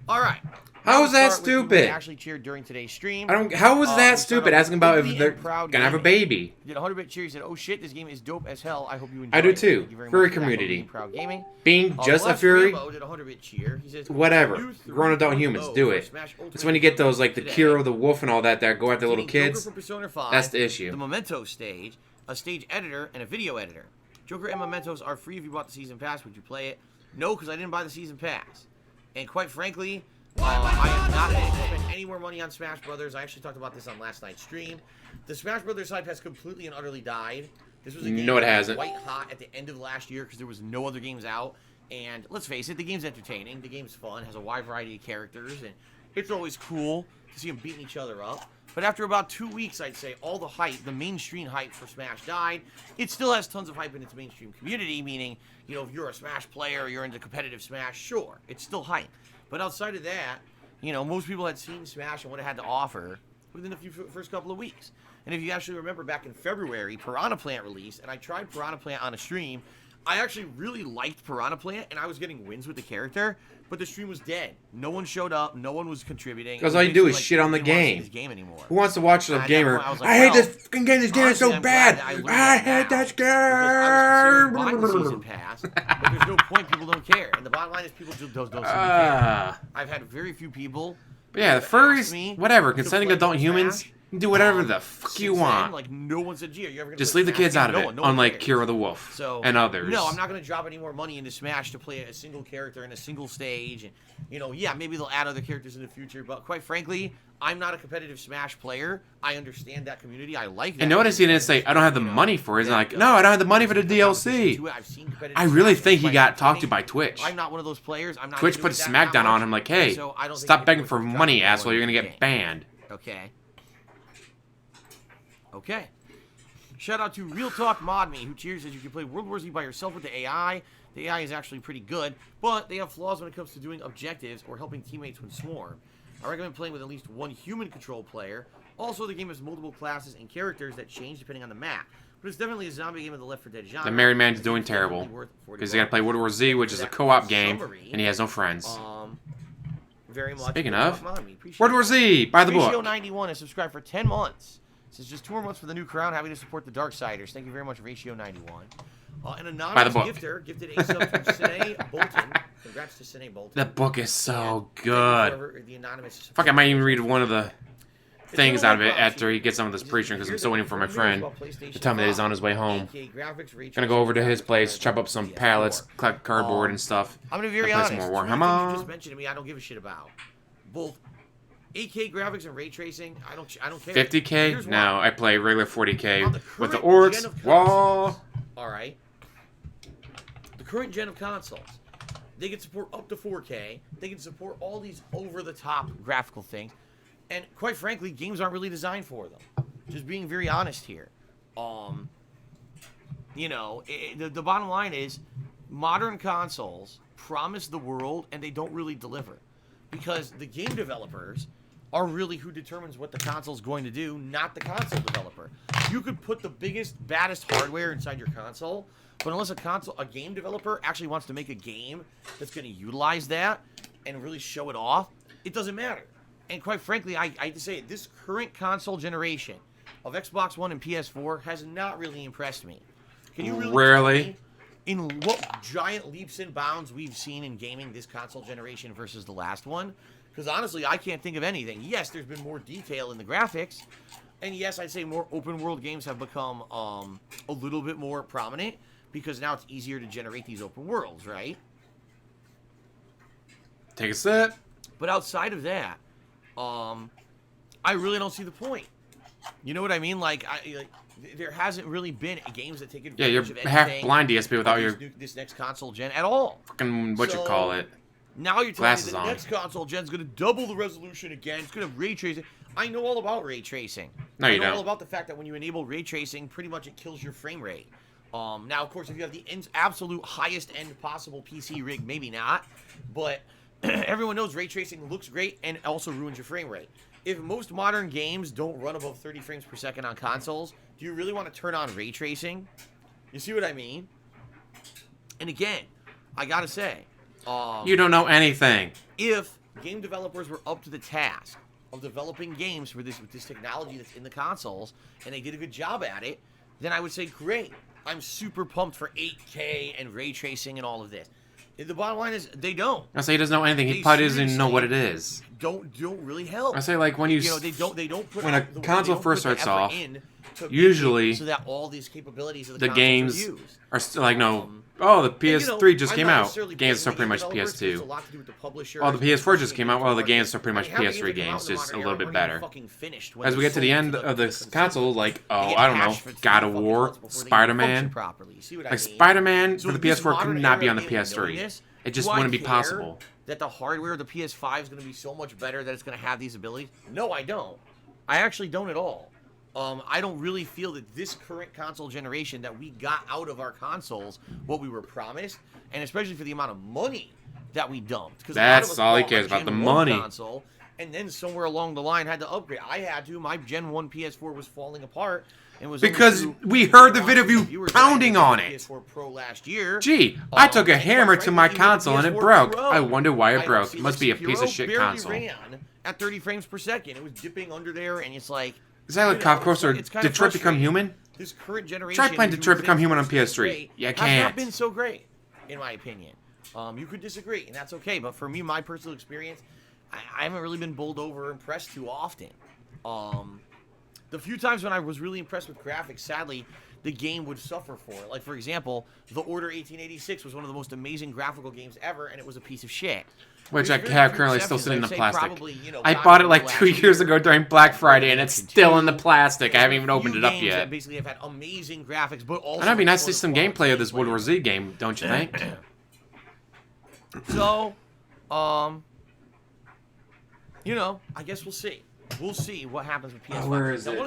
C: All right.
A: How
C: Now
A: is
C: we
A: that
C: start with who we
A: stupid?
C: actually cheered during today's stream.
A: How was
C: We
A: that
C: start
A: stupid?
C: off
A: Asking
C: with
A: about if
C: Oakley
A: they're
C: and Proud
A: gonna have a
C: Gaming.
A: baby.
C: Did 100-bit cheer. He said, oh shit, this game is dope as hell. I hope you enjoy
A: I do
C: it.
A: too.
C: Thank you very
A: Furry
C: much for that,
A: community.
C: Oakley and Proud Gaming.
A: Being just a
C: Last
A: furry,
C: Rambo did 100-bit cheer. He says,
A: whatever.
C: "You threw
A: Grown adult
C: one
A: humans,
C: low
A: do
C: for
A: it.
C: Smash Ultimate
A: It's when you get those, like the
C: today.
A: Kiro, the wolf, and all that go after little
C: Defeating
A: kids.
C: Joker for Persona 5,
A: That's the issue.
C: The Memento stage, a stage editor, and a video editor. Joker and Mementos are free if you bought the season pass. Would you play it? No, because I didn't buy the season pass. And quite frankly, I am not going to spend any more money on Smash Brothers. I actually talked about this on last night's stream. The Smash Brothers hype has completely and utterly died. This was a game
A: No, it
C: that was
A: hasn't.
C: white hot at the end of last year because there was no other games out. And let's face it, the game's entertaining. The game's fun, has a wide variety of characters, and it's always cool to see them beating each other up. But after about 2 weeks, I'd say all the hype, the mainstream hype for Smash died. It still has tons of hype in its mainstream community, meaning, you know, if you're a Smash player or you're into competitive Smash, sure, it's still hype. But outside of that, you know, most people had seen Smash and what it had to offer within the first couple of weeks. And if you actually remember back in February, Piranha Plant released, and I tried Piranha Plant on a stream. I actually really liked Piranha Plant, and I was getting wins with the character, but the stream was dead. No one showed up. No one was contributing.
A: Because all you do is
C: like,
A: shit on the game. Who wants to watch the gamer? I hate this fucking game. This game is so bad. I hate this game.
C: I was buying the season pass, but there's no point. People don't care. And the bottom line is people just don't seem to care. I've had very few people.
A: But yeah, the furries, whatever. Consenting adult humans. Do whatever the fuck you want.
C: Like, no one said, "Gee, are you ever gonna
A: just leave the kids out of it." Unlike Kira the Wolf and others.
C: No, I'm not gonna drop any more money into Smash to play a single character in a single stage. And you know, yeah, maybe they'll add other characters in the future. But quite frankly, I'm not a competitive Smash player. I understand that community. I like that.
A: And notice he didn't say, "I don't have the money for it." He's like, "No, I don't have the money for the DLC." I really think he got talked to by Twitch.
C: I'm not one of those players. I'm not.
A: Twitch put Smackdown on him like, "Hey, stop begging for money, asshole. You're gonna get banned."
C: Okay. Okay. Shout out to Real Talk Mod Me, who cheers as you can play World War Z by yourself with the AI. The AI is actually pretty good, but they have flaws when it comes to doing objectives or helping teammates when swarm. I recommend playing with at least one human control player. Also, the game has multiple classes and characters that change depending on the map. But it's definitely a zombie game of the Left 4 Dead genre.
A: The married man's doing terrible because he got to play World War Z, which is a co-op game, and he has no friends.
C: Very much.
A: Speaking of, World War Z, buy the book.
C: Ratio 91 is subscribed for 10 months. This is just 2 more months for the new crown. Happy to support the Darksiders. Thank you very much, Ratio 91. An anonymous gifter gifted a sub to Sine Bolton. Congrats to Sine Bolton.
A: That book is so good. Fuck, I might even read one of the things out of it after he gets on with this preacher because I'm still waiting for my friend to tell me that he's on his way home. Gonna go over to his place, chop up some pallets, collect cardboard and stuff.
C: I'm gonna be very honest.
A: Play some more Warhammer.
C: You just mentioned to me, I don't give a shit about both 8K graphics and ray tracing. I don't care.
A: 50K? No, I play regular 40K with the orcs. Whoa.
C: All right. The current gen of consoles, they can support up to 4K. They can support all these over-the-top graphical things. And quite frankly, games aren't really designed for them. Just being very honest here. You know, the bottom line is modern consoles promise the world and they don't really deliver. Because the game developers are really who determines what the console's going to do, not the console developer. You could put the biggest, baddest hardware inside your console, but unless a game developer actually wants to make a game that's going to utilize that and really show it off, it doesn't matter. And quite frankly, I hate to say it, this current console generation of Xbox One and PS4 has not really impressed me. Can you really tell me in what giant leaps and bounds we've seen in gaming this console generation versus the last one? Because honestly, I can't think of anything. Yes, there's been more detail in the graphics. And yes, I'd say more open world games have become a little bit more prominent because now it's easier to generate these open worlds, right?
A: Take a sip.
C: But outside of that, I really don't see the point. You know what I mean? Like there hasn't really been games that take advantage of anything. Yeah, you're half blind DSP without this next console gen at all.
A: Fucking what you call it.
C: Now you're telling me the next console gen's going to double the resolution again. It's going to have ray tracing. I know all about ray tracing.
A: No, you don't.
C: I know all about the fact that when you enable ray tracing, pretty much it kills your frame rate. Now, of course, if you have the absolute highest end possible PC rig, maybe not. But everyone knows ray tracing looks great and also ruins your frame rate. If most modern games don't run above 30 frames per second on consoles, do you really want to turn on ray tracing? You see what I mean? And again, I gotta say,
A: you don't know anything.
C: If game developers were up to the task of developing games with this technology that's in the consoles, and they did a good job at it, then I would say, great. I'm super pumped for 8K and ray tracing and all of this. The bottom line is they don't.
A: I say he doesn't know anything. He probably doesn't even know what it is.
C: Don't really help.
A: I say like when you
C: know they don't put
A: when a console first starts off, usually
C: so that all these capabilities of
A: the games are still like no. Oh, the PS3 just came out. The games are pretty much PS2. Oh, the PS4 just came out. Well, the games are pretty much PS3 games, just a little bit better. As we get to the end of this console, like, oh, I don't know, God of War, Spider-Man. Like, Spider-Man for the PS4 could not be on the PS3. It just wouldn't be possible.
C: That the hardware of the PS5 is going to be so much better that it's going to have these abilities? No, I don't. I actually don't at all. I don't really feel that this current console generation that we got out of our consoles what we were promised, and especially for the amount of money that we dumped. Because
A: That's all he cares about, the money.
C: Console, and then somewhere along the line had to upgrade. I had to. My Gen 1 PS4 was falling apart. And was
A: because we heard the video of you pounding on it.
C: PS4 Pro last year.
A: Gee, I took a hammer to my console and it broke. I wonder why it broke. It must be a piece of shit console.
C: Ran at 30 frames per second. It was dipping under there, and it's like...
A: Is that like Cop Coaster? Detroit Become Human?
C: This current generation...
A: Try playing Detroit Become Human on PS3. You can't.
C: Has not been so great, in my opinion. You could disagree, and that's okay. But for me, my personal experience, I haven't really been bowled over or impressed too often. The few times when I was really impressed with graphics, sadly, the game would suffer for it. Like, for example, The Order 1886 was one of the most amazing graphical games ever, and it was a piece of shit.
A: Which I have currently still sitting in the plastic. Probably, I bought it like 2 years ago during Black Friday, and it's still in the plastic. I haven't even opened it up yet.
C: That basically have had amazing graphics, but also...
A: And it'd be nice to see some gameplay of this World War Z game, don't you think?
C: So, you know, I guess we'll see. We'll see what happens with PS5.
A: Where is it?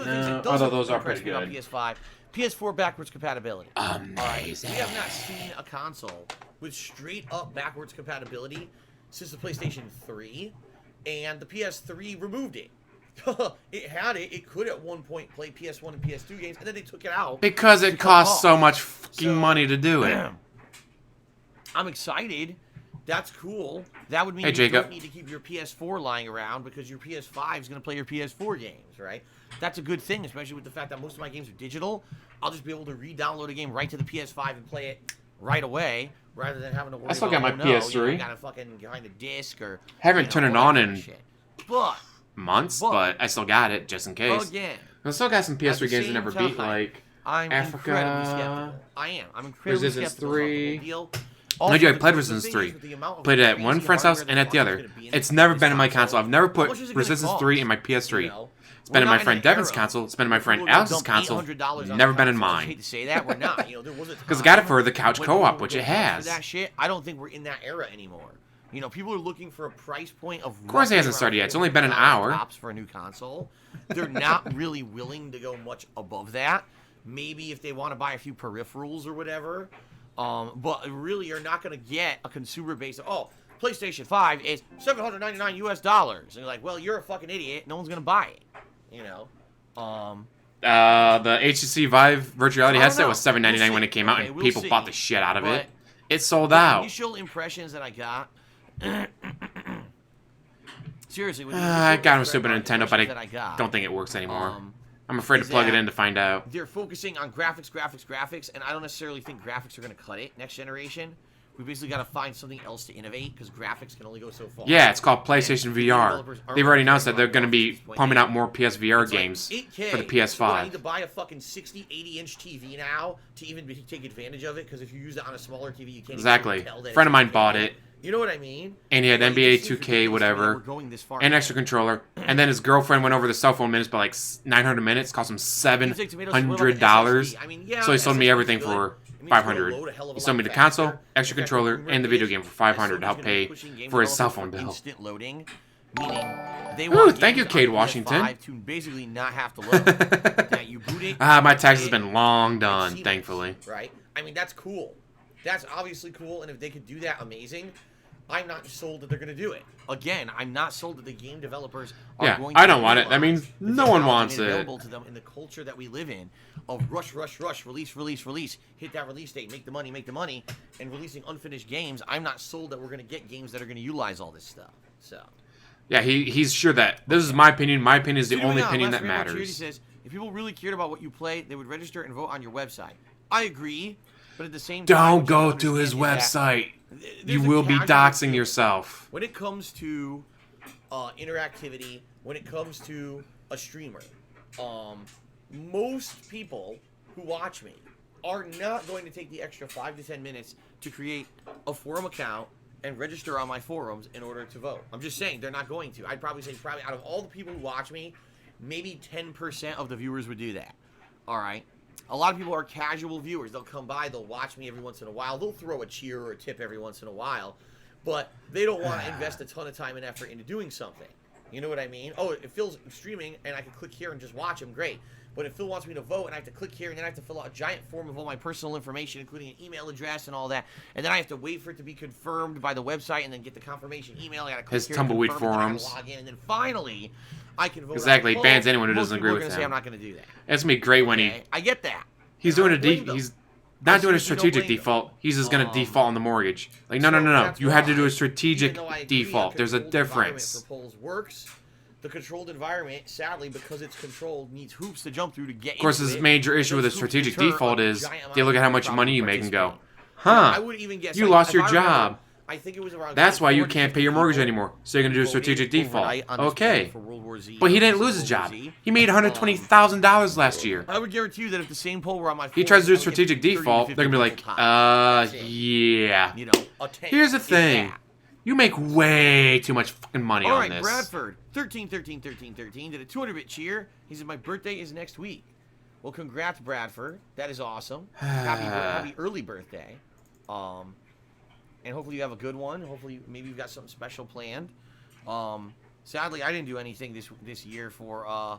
A: Although those are pretty good.
C: PS5, PS4 backwards compatibility.
A: Amazing.
C: We have not seen a console with straight up backwards compatibility since the PlayStation 3, and the PS3 removed it. It had it. It could at one point play PS1 and PS2 games, and then they took it out
A: because it costs so much fucking money to do it.
C: I'm excited. That's cool. That would mean you don't need to keep your PS4 lying around because your PS5 is going to play your PS4 games, right? That's a good thing, especially with the fact that most of my games are digital. I'll just be able to re-download a game right to the PS5 and play it right away, rather than having to worry about,
A: I still got my PS3.
C: I got to fucking behind a disc or...
A: Haven't turned it on in
C: months,
A: but I still got it, just in case. I still got some PS3 games I never beat, like
C: I'm
A: Africa.
C: Incredibly skeptical. I am. I'm incredibly
A: Resistance
C: skeptical
A: 3.
C: about the whole deal.
A: I do. I played Resistance 3. Played it at one friend's house and at the other. It's never been in my console. I've never put Resistance 3 in my PS3. It's been in my friend Devin's console. It's been in my friend Alex's console. Never been in mine.
C: I hate to say that. We're not.
A: Because I got it for the couch co-op, which it has.
C: That shit, I don't think we're in that era anymore. You know, people are looking for a price point of...
A: Of course it hasn't started yet. It's only been an hour.
C: Tops for a new console. They're not really willing to go much above that. Maybe if they want to buy a few peripherals or whatever. But really, you're not going to get a consumer base of, oh, PlayStation 5 is $799 US. And you're like, well, you're a fucking idiot. No one's going to buy it. You know?
A: The HTC Vive virtual reality headset was $799 when it came out, and people bought the shit out of it. It sold out.
C: The initial impressions that I got... Seriously.
A: I got him a Super Nintendo, but I don't think it works anymore. I'm afraid to plug it in to find out.
C: They're focusing on graphics, and I don't necessarily think graphics are going to cut it next generation. We basically got to find something else to innovate, because graphics can only go so far.
A: Yeah, it's called PlayStation VR. They've already announced that they're going to be pumping out more PSVR games for the PS5.
C: I need to buy a fucking 60, 80-inch TV now to even take advantage of it, because if you use it on a smaller TV, you can't
A: exactly.
C: Even tell that
A: a friend of mine bought it.
C: You know what I mean?
A: And he had NBA 2K, whatever, and extra controller. And then his girlfriend went over the cell phone minutes by like 900 minutes, cost him $700.
C: I mean, yeah,
A: so he sold me everything for $500. He sold me the console, extra controller, and the video game for $500 to help pay for his cell phone bill.
C: Instant loading, meaning they
A: want thank you, Cade Washington.
C: To basically not have to load. That you boot it.
A: My tax has been long done, thankfully.
C: Right? I mean, that's cool. That's obviously cool, and if they could do that, amazing. I'm not sold that they're going to do it. Again, I'm not sold that the game developers are going to
A: I don't want it. That means no one wants it.
C: Available to them in the culture that we live in of rush, release, hit that release date, make the money, and releasing unfinished games. I'm not sold that we're going to get games that are going to utilize all this stuff. So,
A: yeah, he's sure that this is my opinion. My opinion is the only opinion that matters.
C: He says, if people really cared about what you play, they would register and vote on your website. I agree. But at the same time,
A: don't go to his website. You will be doxing yourself.
C: When it comes to interactivity, when it comes to a streamer, most people who watch me are not going to take the extra 5 to 10 minutes to create a forum account and register on my forums in order to vote. I'm just saying they're not going to. I'd probably say out of all the people who watch me, maybe 10% of the viewers would do that. All right. A lot of people are casual viewers. They'll come by, they'll watch me every once in a while. They'll throw a cheer or a tip every once in a while. But they don't want to invest a ton of time and effort into doing something. You know what I mean? Oh, if Phil's streaming and I can click here and just watch him, great. But if Phil wants me to vote and I have to click here and then I have to fill out a giant form of all my personal information, including an email address and all that, and then I have to wait for it to be confirmed by the website and then get the confirmation email. I gotta click
A: His
C: here
A: tumbleweed
C: to confirm, and then I
A: forums.
C: gotta log in, and then finally I can vote.
A: Exactly,
C: out.
A: bans anyone who
C: Most
A: doesn't
C: people
A: agree
C: are
A: with
C: gonna say
A: him.
C: I'm not gonna do that.
A: It's gonna be great when he
C: I get that.
A: he's
C: And
A: doing
C: I
A: a
C: don't blame them.
A: he's not doing a
C: seriously don't
A: strategic
C: blame them.
A: default. He's just gonna default on the mortgage. Like no.
C: That's
A: You had to do
C: why,
A: a strategic
C: even though I agree
A: default. There's a
C: controlled environment
A: difference.
C: For polls works. The controlled environment, sadly, because it's controlled, needs hoops to jump through to get.
A: Of course,
C: into
A: his
C: it.
A: major issue with a
C: Those hoops
A: strategic
C: deter a
A: default is
C: giant amount
A: they look
C: of
A: at how
C: people
A: much
C: from
A: money you make and go,
C: participating. I
A: huh?
C: would even guess
A: You
C: like,
A: lost
C: if
A: your
C: I remember,
A: job.
C: I think it was around.
A: That's why you can't pay your
C: 450
A: mortgage
C: people
A: anymore. So you're gonna do a
C: voted
A: strategic default.
C: overnight on this
A: Okay.
C: poll for World War Z.
A: But he didn't
C: World
A: lose his
C: War
A: job.
C: Z.
A: He made $120,000 last year.
C: I would guarantee you that if the same poll were on my phone,
A: He tries to do
C: I
A: a
C: would get
A: strategic
C: 30 to
A: default,
C: 50
A: they're gonna be like,
C: people tops. That's it.
A: yeah.
C: You know, a tank.
A: Here's the
C: If
A: thing.
C: that.
A: You make way too much fucking money
C: All
A: on
C: right,
A: this.
C: Bradford, 13 did a 200-bit cheer. He said, my birthday is next week. Well, congrats, Bradford. That is awesome. Happy early birthday. And hopefully you have a good one. Hopefully maybe you've got something special planned. Sadly, I didn't do anything this year for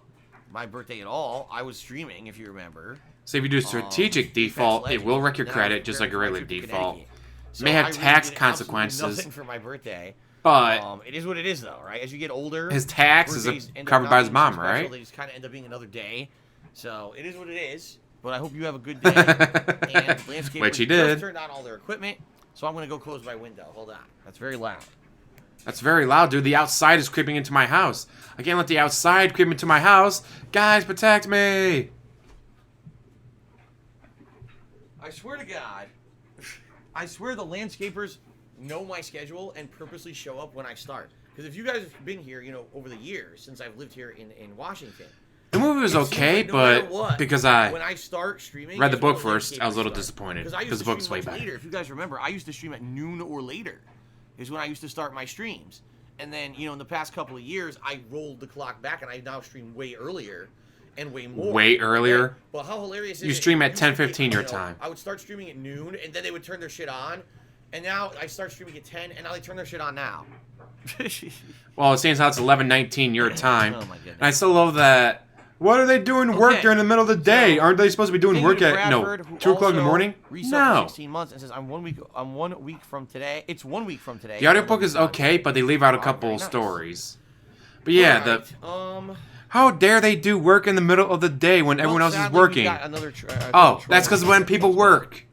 C: my birthday at all. I was streaming, if you remember.
A: So if you do a strategic default, it will wreck your credit just like a regular default.
C: So
A: May have
C: I really
A: tax
C: did absolutely
A: consequences.
C: Nothing for my birthday.
A: But
C: It is what it is, though, right? As you get older,
A: his taxes
C: birthdays
A: are
C: end up
A: covered
C: not
A: by his
C: being
A: mom,
C: so special.
A: right?
C: They just kind of end up being another day. So it is what it is. But I hope you have a good day. And Landscapers
A: Which he did.
C: just turned on all their equipment, so I'm going to go close my window. Hold on. That's very loud.
A: That's very loud, dude. The outside is creeping into my house. I can't let the outside creep into my house. Guys, protect me.
C: I swear to God, I swear the landscapers know my schedule and purposely show up when I start. Because if you guys have been here, you know, over the years since I've lived here in Washington.
A: The movie was
C: it seems
A: okay,
C: like no matter
A: but
C: what,
A: because
C: when
A: I
C: I start streaming,
A: read the
C: is when
A: book first, I was a little
C: landscapers
A: disappointed.
C: start.
A: Because the book's way better.
C: Later. If you guys remember, I used to stream at noon or later. Is when I used to start my streams. And then, you know, in the past couple of years, I rolled the clock back and I now stream way earlier and way more.
A: Way earlier?
C: Right? Well, how hilarious is it?
A: You stream at
C: It used to be,
A: 10:15 your
C: you know,
A: time.
C: I would start streaming at noon and then they would turn their shit on. And now I start streaming at 10 and now they turn their shit on now.
A: Well, it seems how it's 11:19 your time.
C: Oh, my goodness.
A: And I still love that. What are they doing work
C: Okay.
A: during the middle of the day?
C: So,
A: Aren't they supposed to be doing
C: Thank you
A: work
C: to
A: at
C: Bradford, who
A: 2 o'clock in the
C: also
A: morning?
C: resubbed for
A: No.
C: 16 months and says I'm 1 week from today. It's 1 week from today.
A: The audiobook is okay, but they leave out a
C: Oh,
A: couple
C: very nice.
A: stories. But yeah,
C: Alright,
A: how dare they do work in the middle of the day when everyone else is working? Oh, that's because when people work.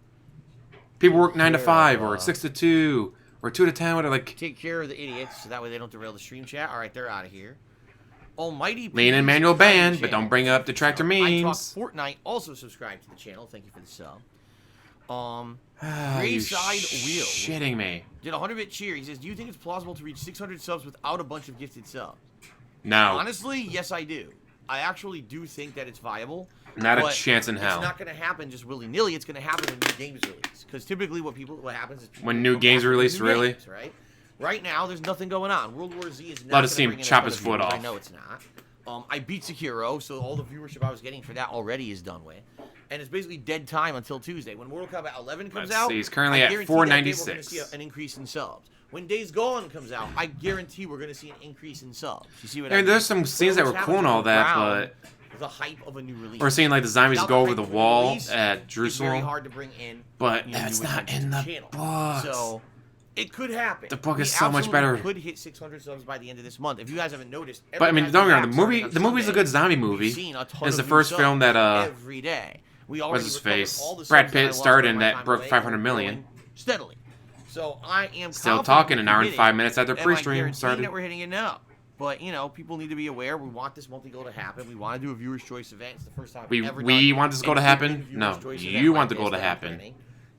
A: People work 9 to 5 or 6 to 2 or 2 to 10. What are like
C: Take care of the idiots so that way they don't derail the stream chat. All right, they're out of here. Almighty.
A: lean in manual band, but don't bring up detractor
C: I Talk
A: memes.
C: Fortnite also subscribe to the channel. Thank you for the sub.
A: Ah, you
C: Grayside Wheel
A: shitting me.
C: did a 100-bit cheer. He says, "Do you think it's plausible to reach 600 subs without a bunch of gifted subs?"
A: No,
C: Honestly, yes, I do. I actually do think that it's viable.
A: not a
C: but
A: chance in
C: It's
A: hell.
C: not going to happen just willy-nilly. It's going to happen when new games release. Because typically what happens is...
A: When new
C: come
A: games
C: back with
A: release,
C: new
A: really?
C: games, right? Right now, there's nothing going on. World War Z is not
A: Let us
C: gonna
A: see him
C: bring in a
A: chop
C: ton
A: his
C: of
A: foot
C: viewers. I
A: off.
C: know it's not. I beat Sekiro, so all the viewership I was getting for that already is done with. And it's basically dead time until Tuesday. When Mortal Kombat 11 comes
A: Let's
C: out,
A: see, he's currently
C: I
A: at
C: guarantee that day we're going to
A: 496.
C: see an increase in subs. When Days Gone comes out, I guarantee we're going to see an increase in subs. You see what
A: I mean,
C: mean?
A: there's some scenes that were
C: Whatever's
A: cool and all
C: happening
A: that,
C: around
A: but
C: the hype of a new release.
A: we're seeing like the zombies
C: Without
A: go
C: the
A: over
C: hype
A: the
C: of a new
A: wall
C: release,
A: at
C: It's very
A: Jerusalem.
C: hard to bring in,
A: But
C: you know,
A: that's
C: new
A: not
C: attention
A: in
C: to
A: the
C: channel.
A: books.
C: So it could happen.
A: The book
C: We
A: is so much
C: absolutely
A: better.
C: Could hit 600 subs by the end of this month. If you guys haven't noticed,
A: But I mean,
C: every
A: don't get me
C: time
A: wrong.
C: we
A: The
C: have
A: movie's a
C: Sunday,
A: good zombie
C: we've
A: movie.
C: seen a ton
A: It's the
C: of
A: first
C: new
A: film
C: subs
A: that
C: every day. We
A: what's
C: already
A: his
C: recovered
A: face?
C: all the
A: Brad
C: subs that I
A: Pitt
C: lost
A: starred
C: during
A: in
C: my
A: that
C: time
A: broke
C: away,
A: 500
C: and
A: million.
C: growing steadily. So I am
A: Still
C: confident
A: talking
C: we
A: an hour
C: hit
A: and
C: it,
A: 5 minutes after
C: and I
A: pre-stream
C: guarantee
A: started.
C: that we're hitting it now. But you know, people need to be aware. We want this multi-goal to happen. We want to do a viewers' choice event. It's the first time we've ever
A: We
C: done
A: want this goal to
C: an
A: happen?
C: in-viewers
A: No,
C: choice
A: you
C: event
A: want
C: like
A: the goal
C: this
A: to
C: that
A: happen.
C: we're planning.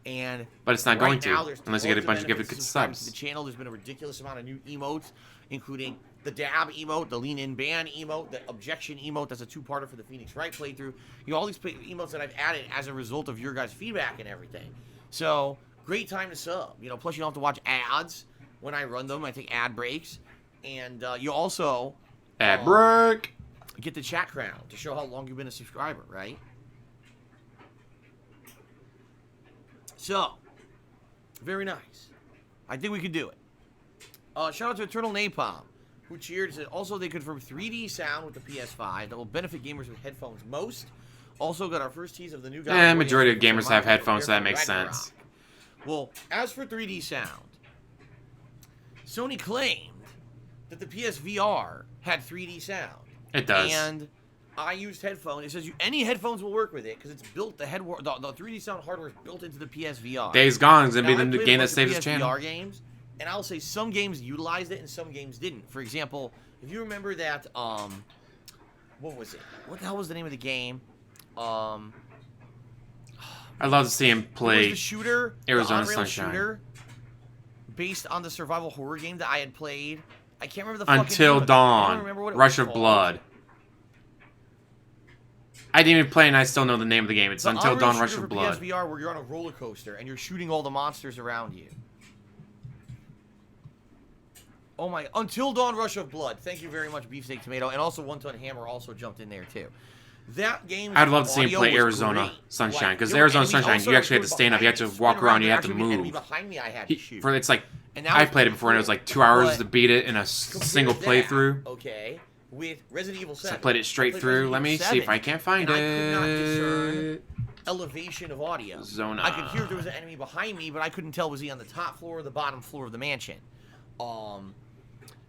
C: And
A: But it's not
C: right
A: going to,
C: now, there's
A: unless you get a
C: tons
A: bunch of
C: benefits
A: gifted
C: subscribing to
A: subs.
C: the channel. There's been a ridiculous amount of new emotes, including the dab emote, the lean in ban emote, the objection emote. That's a two-parter for the Phoenix Wright playthrough. You know, all these emotes that I've added as a result of your guys' feedback and everything. So great time to sub. You know, plus you don't have to watch ads when I run them. I take ad breaks, and you also
A: Ad break.
C: get the chat crown to show how long you've been a subscriber, right? So, very nice. I think we could do it. Shout out to Eternal Napalm, who cheered, said also they confirmed 3D sound with the PS5 that will benefit gamers with headphones most. Also got our first tease of the new God of War
A: Majority of
C: yesterday,
A: gamers
C: which
A: have
C: reminded me of
A: headphones, so that
C: Prepare
A: makes
C: for Ragnarok.
A: sense.
C: Well, as for 3D sound, Sony claimed that the PSVR had 3D sound.
A: It does.
C: And I used headphones. It says any headphones will work with it because it's built. The 3D sound hardware is built into the PSVR.
A: Days Gone is gonna
C: Now,
A: be
C: I
A: the
C: played a
A: game that
C: bunch of
A: saves its
C: PSVR
A: channel.
C: games, and I'll say some games utilized it and some games didn't. For example, if you remember that, what was it? What the hell was the name of the game?
A: I'd love to see him
C: What was
A: play
C: the shooter?
A: Arizona
C: the on-rail
A: Sunshine.
C: shooter, based on the survival horror game that I had played. I can't remember the fucking
A: Until
C: name of it. I don't
A: Dawn.
C: remember what it
A: Rush
C: was
A: of
C: called.
A: Blood. I didn't even play, and I still know the name of the game. It's
C: The
A: Until
C: on-rail
A: Dawn. Rush
C: shooter
A: of
C: for
A: Blood.
C: PSVR where you're on a roller coaster and you're shooting all the monsters around you. Oh my! Until Dawn, Rush of Blood. Thank you very much, Beefsteak Tomato, and also One Ton Hammer also jumped in there too. That game.
A: I'd love to see him
C: audio
A: play
C: was
A: Arizona
C: great.
A: Sunshine, because
C: there were
A: Arizona
C: enemies
A: Sunshine,
C: also
A: you actually had to
C: that
A: stand up, you had
C: behind
A: to
C: me,
A: walk
C: spin
A: around, you
C: there
A: had to
C: actually was an enemy
A: move.
C: behind me I had to shoot.
A: For it's like
C: And that
A: I
C: was
A: played it before, and it was like 2 hours to beat it in a single
C: Compare that,
A: playthrough.
C: Okay, with Resident Evil 7.
A: So I played it straight
C: played
A: through.
C: Resident
A: Let me
C: Evil
A: see if
C: 7,
A: I can't find
C: and I could not
A: it.
C: discern elevation of audio.
A: Zona.
C: I could hear if there was an enemy behind me, but I couldn't tell was he on the top floor or the bottom floor of the mansion.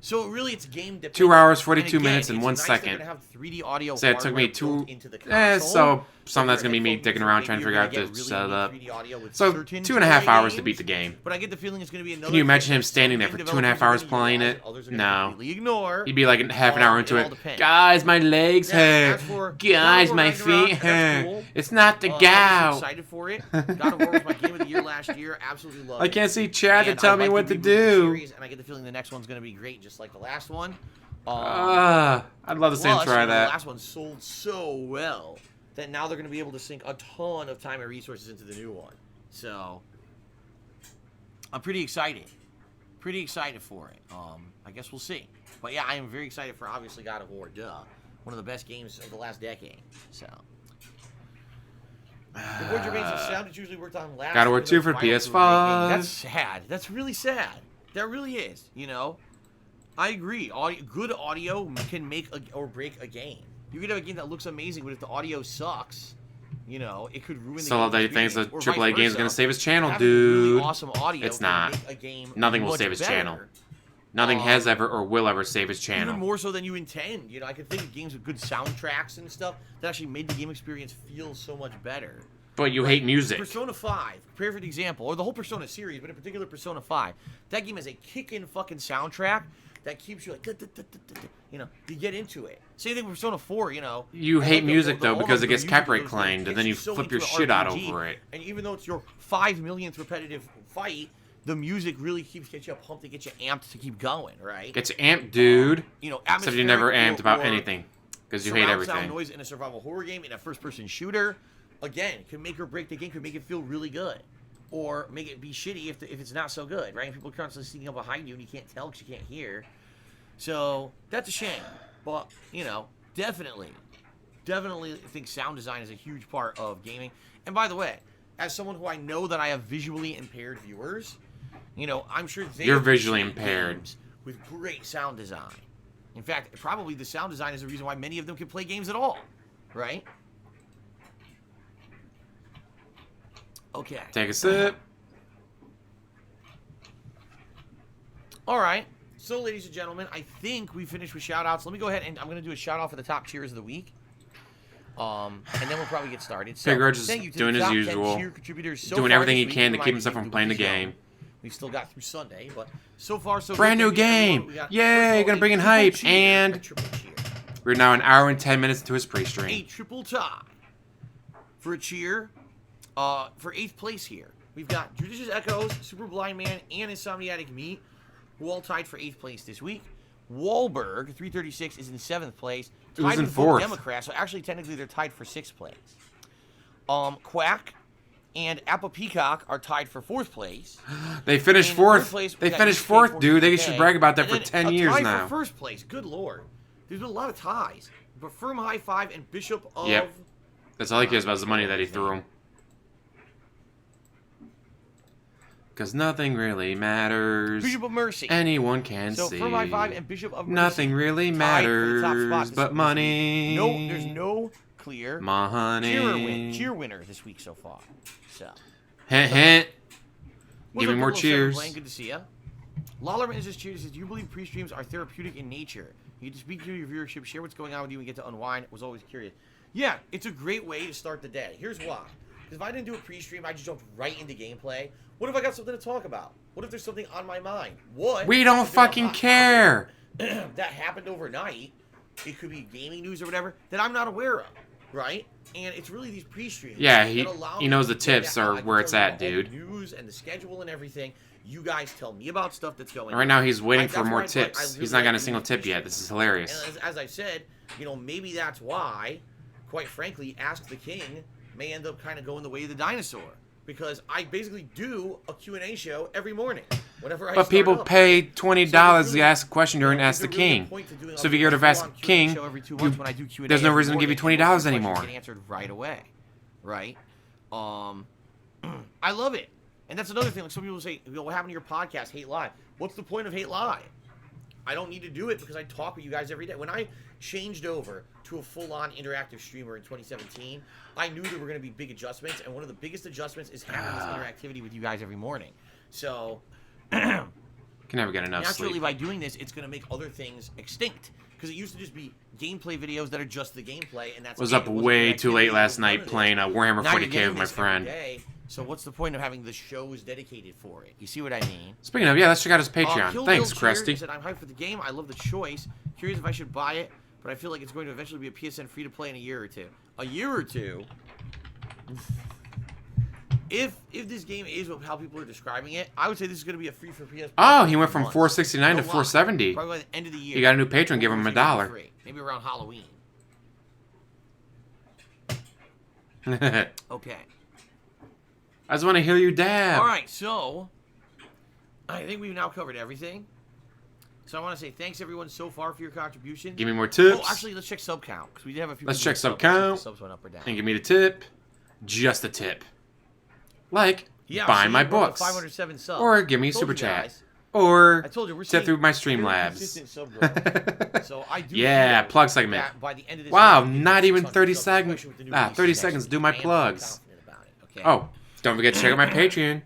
C: So really, it's game dependent.
A: 2 hours,
C: And
A: 42
C: again,
A: minutes, and
C: it's
A: 1
C: nice
A: second.
C: They're gonna have 3D audio.
A: So it took me
C: hardware built
A: two.
C: into the
A: So
C: console.
A: some that's
C: For
A: gonna be me
C: headphones,
A: dicking around
C: maybe
A: trying to
C: you're
A: figure out
C: gonna
A: to
C: get
A: set
C: really
A: it up.
C: 3D audio with
A: So
C: certain
A: 2.5 hours to
C: games,
A: beat the game.
C: But I get the feeling it's going to be another.
A: Can you imagine
C: thing
A: him
C: that
A: standing
C: some
A: there for
C: game
A: 2.5
C: developers are
A: hours
C: gonna
A: playing
C: utilize
A: it?
C: and others are gonna
A: No.
C: completely ignore.
A: He'd be like half an hour into
C: It all
A: it.
C: depends.
A: Guys, my legs
C: Now,
A: hurt.
C: as for
A: Guys,
C: God of War
A: my
C: Ragnarok,
A: feet
C: that's
A: hurt.
C: cool.
A: It's not the
C: I was
A: gout.
C: excited for it. God of War was my game of the year last year. Absolutely loved it.
A: I can't see Chad to
C: And
A: tell
C: I
A: me
C: like
A: what
C: the
A: to
C: reboot of the
A: do.
C: series, and I get the feeling the next one's going to be great, just like the last one.
A: I'd love to see him
C: Plus,
A: try
C: The
A: that.
C: last one sold so well that now they're going to be able to sink a ton of time and resources into the new one. So, I'm pretty excited. Pretty excited for it. I guess we'll see. But yeah, I am very excited for obviously God of War. Duh. One of the best games of the last decade. So. The board remains of sound it's usually worked on last.
A: God of War
C: even
A: 2
C: though
A: for
C: it's final
A: PS5.
C: That's sad. That's really sad. That really is. You know, I agree. Good audio can make or break a game. You could have a game that looks amazing, but if the audio sucks, you know, it could ruin the
A: So
C: game
A: that he thinks the
C: experience, or
A: AAA
C: vice
A: game is
C: versa.
A: going to save his channel,
C: Having really
A: dude.
C: awesome audio
A: It's
C: can
A: not.
C: make a game
A: Nothing will
C: much
A: save his
C: better.
A: channel. Nothing has ever or will ever save his channel.
C: Even more so than you intend. You know, I can think of games with good soundtracks and stuff that actually made the game experience feel so much better.
A: But you hate music.
C: Persona 5, perfect example, or the whole Persona series, but in particular Persona 5. That game has a kickin' fucking soundtrack that keeps you like, you know, you get into it. Same thing with Persona 4, you know.
A: You
C: I
A: hate
C: like
A: music, though,
C: all
A: because
C: the
A: it gets
C: music of
A: copyright
C: those
A: claimed,
C: games
A: and then you
C: gets so
A: flip your
C: into
A: shit out
C: RPG,
A: over it.
C: And even though it's your 5 millionth repetitive fight, the music really keeps get you pumped to get you amped to keep going, right?
A: Gets amped, dude.
C: You know,
A: Except you never
C: atmospheric
A: amped about
C: or
A: anything. Because you hate
C: surround sound
A: everything.
C: noise in a survival horror game, in a first-person shooter, again, can make or break the game, can make it feel really good. Or make it be shitty if it's not so good, right? And people are constantly sneaking up behind you and you can't tell because you can't hear. So, that's a shame. But, you know, definitely think sound design is a huge part of gaming. And by the way, as someone who I know that I have visually impaired viewers, you know, I'm sure
A: You're visually impaired.
C: games with great sound design. In fact, probably the sound design is the reason why many of them can play games at all, right? Okay.
A: Take a sip.
C: All right. So, ladies and gentlemen, I think we finished with shout-outs. Let me go ahead and I'm going to do a shout-out for the top cheers of the week. And then we'll probably get started. So,
A: Big Reg is
C: thank you to
A: doing
C: the
A: his
C: top 10
A: usual.
C: cheer contributors so
A: Doing
C: far
A: everything
C: this
A: he
C: week.
A: can to
C: Remind
A: keep
C: me
A: himself
C: to
A: from
C: do
A: playing the
C: this show.
A: game.
C: We've still got through Sunday, but so far, so
A: Brand
C: good.
A: new
C: Thank you, everyone.
A: game.
C: We got,
A: Yay,
C: first of all,
A: gonna bring
C: a
A: in
C: triple
A: hype,
C: cheer,
A: and
C: a triple cheer.
A: We're now an hour and 10 minutes into his pre-stream.
C: A triple tie for a cheer for 8th place here. We've got Judicious Echoes, Super Blind Man, and Insomniatic Meat, who all tied for 8th place this week. Wahlberg, 336, is in 7th place.
A: Who's
C: Tied
A: in
C: with both
A: 4th?
C: Democrats, so actually, technically, they're tied for 6th place. Quack and Apple Peacock are tied for 4th place.
A: They finished
C: In
A: 4th.
C: third place, we
A: They
C: got
A: finished
C: UK
A: 4th, dude. They should
C: UK.
A: brag about that
C: And
A: for
C: then
A: 10
C: a
A: years
C: tie
A: now.
C: for 1st place. Good lord. There's been a lot of ties. But Firm High Five and Bishop of...
A: Yep. That's all he cares about is the money that he threw him. Because nothing really matters.
C: Bishop of Mercy.
A: Anyone can
C: So
A: see.
C: for my 5 and Bishop of Mercy.
A: Nothing really
C: tied for the top spot
A: matters
C: this
A: but
C: week.
A: money.
C: There's no clear
A: Money.
C: cheer winner this week so far. So.
A: Hint, hint.
C: What's
A: Give me
C: up,
A: more
C: Little
A: cheers.
C: Seven Blaine? Good to see ya. Lawlerman is just cheers. Says, do you believe pre-streams are therapeutic in nature? You get to speak to your viewership, share what's going on with you, and get to unwind. Was always curious. Yeah, it's a great way to start the day. Here's why. Because if I didn't do a pre-stream, I just jumped right into gameplay. What if I got something to talk about? What if there's something on my mind? What?
A: We don't fucking care.
C: That happened overnight. It could be gaming news or whatever that I'm not aware of, right? And it's really these pre-streams.
A: Yeah,
C: that allow
A: he
C: me
A: knows
C: to
A: the
C: get
A: tips
C: out.
A: are
C: I can
A: where it's
C: tell you
A: at,
C: all
A: dude.
C: the news and the schedule and everything. You guys tell me about stuff that's going on.
A: Right now, he's waiting
C: Like,
A: for
C: that's
A: more
C: why I
A: tips.
C: really
A: He's not got a
C: like
A: single
C: these
A: tip yet.
C: pre-streams.
A: This is hilarious.
C: And as I said, maybe that's why, quite frankly, Ask the King may end up kind of going the way of the dinosaur. Because I basically do a Q&A show every morning. Whenever I
A: But
C: start
A: people
C: up.
A: pay $20
C: So
A: to ask a question during
C: is
A: Ask the
C: there really a
A: King.
C: point to doing
A: So if
C: a
A: you go to Ask the
C: full-on Q&A
A: King,
C: show every 2 months when I do Q&A
A: there's no
C: every
A: reason to give you
C: morning, and
A: $20
C: most of the
A: anymore.
C: questions get answered right away, right? I love it, and that's another thing. Like some people say, "What happened to your podcast, Hate Live?" What's the point of Hate Live? I don't need to do it because I talk with you guys every day. When I changed over to a full-on interactive streamer in 2017, I knew there were going to be big adjustments, and one of the biggest adjustments is having this interactivity with you guys every morning. So,
A: Can never get enough
C: naturally,
A: sleep.
C: by doing this, it's going to make other things extinct. Because it used to just be gameplay videos that are just the gameplay, and that's
A: Was
C: it.
A: up
C: It wasn't
A: way
C: interactivity,
A: too late
C: it
A: last
C: was none
A: night
C: of this.
A: playing Warhammer
C: Now you're
A: 40k
C: getting
A: with my
C: this every
A: friend.
C: day, so what's the point of having the shows dedicated for it? You see what I mean?
A: Speaking of, yeah, let's check out his
C: Kill
A: Patreon.
C: Bill
A: Thanks,
C: Cheer
A: Krusty.
C: said, I'm hyped for the game. I love the choice. Curious if I should buy it, but I feel like it's going to eventually be a PSN free to play in a year or two. A year or two? If this game is how people are describing it, I would say this is going to be a free for PS.
A: Oh, he went from
C: months.
A: $4.69 to
C: No lie.
A: $4.70.
C: Probably by the end of the year.
A: You got a new patron, give him
C: It's gonna be
A: $1.
C: free. Maybe around Halloween.
A: I
C: Okay.
A: just want to hear you dab.
C: All right, so I think we've now covered everything. So I want to say thanks everyone so far for your contributions.
A: Give me more tips.
C: Oh, actually, let's check sub count because we did have a few.
A: Let's
C: people
A: check
C: do
A: sub
C: Let's see if
A: count.
C: the subs went up or down.
A: And give me the tip. Just a tip. Like,
C: Yeah,
A: buy
C: so
A: my
C: we're up to
A: books.
C: 507 subs.
A: Or give me a
C: Told
A: super
C: you
A: chat.
C: guys.
A: Or
C: I told you we're
A: step
C: seeing
A: through my
C: very
A: Streamlabs.
C: consistent sub growth. So I do.
A: Yeah,
C: feel
A: plug segment.
C: that by the end of this
A: Wow,
C: year, we'll
A: not
C: get
A: even
C: 600
A: 30
C: subs,
A: seconds.
C: especially with the new
A: 30
C: releases
A: seconds.
C: next
A: Do
C: week.
A: my
C: I am
A: plugs.
C: confident about it, okay?
A: Oh, don't forget to check out my Patreon.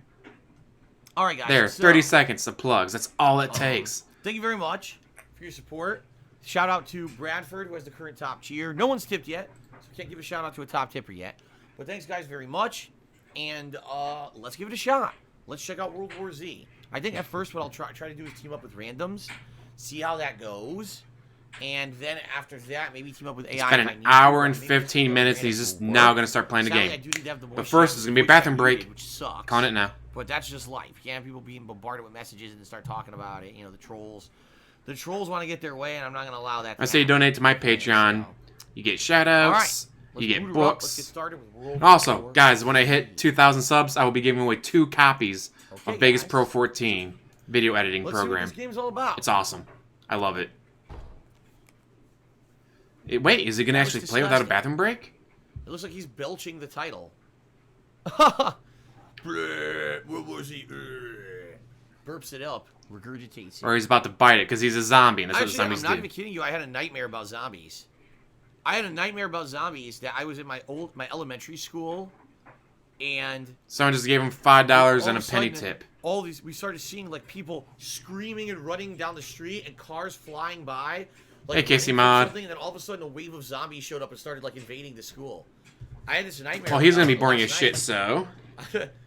C: All right, guys.
A: There,
C: so,
A: 30 seconds of plugs. That's all it takes.
C: Thank you very much for your support. Shout out to Bradford, who has the current top tier. No one's tipped yet, so we can't give a shout out to a top tipper yet. But thanks, guys, very much. And let's give it a shot. Let's check out World War Z. I think at first what I'll try to do is team up with randoms, see how that goes. And then after that, maybe team up with AI.
A: It's been
C: if I
A: an
C: need
A: hour
C: to,
A: and
C: but maybe
A: 15
C: team up
A: minutes,
C: with
A: and he's
C: randoms
A: just
C: will
A: now
C: work.
A: going to start playing the
C: Sadly,
A: game.
C: I do need to have the
A: But
C: voice
A: first,
C: chat
A: it's going to be a
C: voice chat
A: bathroom
C: muted,
A: break.
C: which sucks.
A: Calling it now.
C: But that's just life. You can't have people being bombarded with messages and then start talking about it. You know, the trolls. The trolls want to get their way, and I'm not going to allow that to
A: I say you
C: happen.
A: donate to my Patreon. You get shout
C: All right.
A: outs. You
C: Let's
A: get
C: boot her up. Let's get
A: books.
C: started with World
A: Also,
C: War.
A: guys, when I hit 2,000 subs, I will be giving away 2 copies
C: Okay,
A: of Vegas
C: guys.
A: Pro 14 video editing
C: Let's see what
A: program.
C: this game's all about.
A: It's awesome. I love it. Wait, is he going to
C: That was
A: actually play without a
C: disgusting.
A: bathroom break?
C: It looks like he's belching the title. World War Z. Burps it up. Regurgitates it.
A: Or he's about to bite it because he's a zombie, and that's
C: Actually,
A: what
C: I'm
A: zombies
C: not
A: do.
C: even kidding you. I had a nightmare about zombies. I had a nightmare about zombies that I was in my elementary school, and
A: Someone just gave him $5
C: all
A: and a
C: of
A: penny
C: sudden,
A: tip.
C: all these we started seeing like people screaming and running down the street and cars flying by. Like,
A: Hey, Casey
C: running from
A: Mod.
C: something, and then all of a sudden a wave of zombies showed up and started like invading the school. I had this nightmare.
A: Well, he's
C: about
A: going to
C: it
A: be boring as
C: last
A: shit,
C: night.
A: so...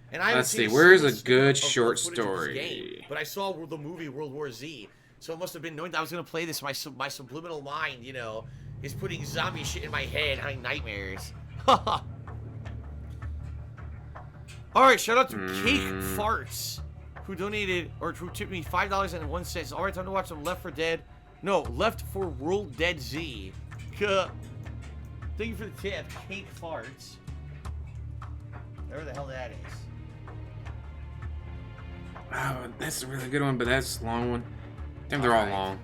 C: And I haven't
A: Let's
C: seen
A: see, where's a
C: single
A: good
C: snippet of
A: short
C: footage of this
A: story?
C: game, but I saw the movie World War Z, so it must have been knowing that I was going to play this. My subliminal mind, you know, is putting zombie shit in my head, having nightmares. All right, shout out to Cake Farts, who donated or who tipped me $5.01. All right, time to watch some Left 4 Dead. No, Left 4 World Dead Z. Thank you for the tip, Cake Farts. Whatever the hell that is.
A: Oh, that's a really good one, but that's a long one. Damn, they're all
C: Alright.
A: long.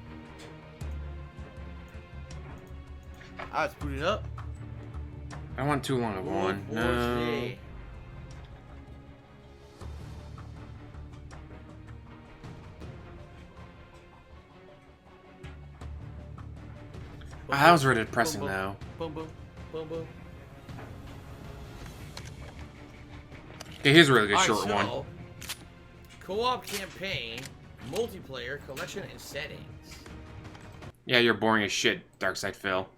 C: Let's boot it up.
A: I want too long of one. No. That was really depressing,
C: boom,
A: though.
C: Boom, boom, boom, boom.
A: Okay, here's a really good
C: Alright,
A: short
C: so,
A: one.
C: co-op campaign, multiplayer, collection, and settings.
A: Yeah, you're boring as shit, Darkside Phil.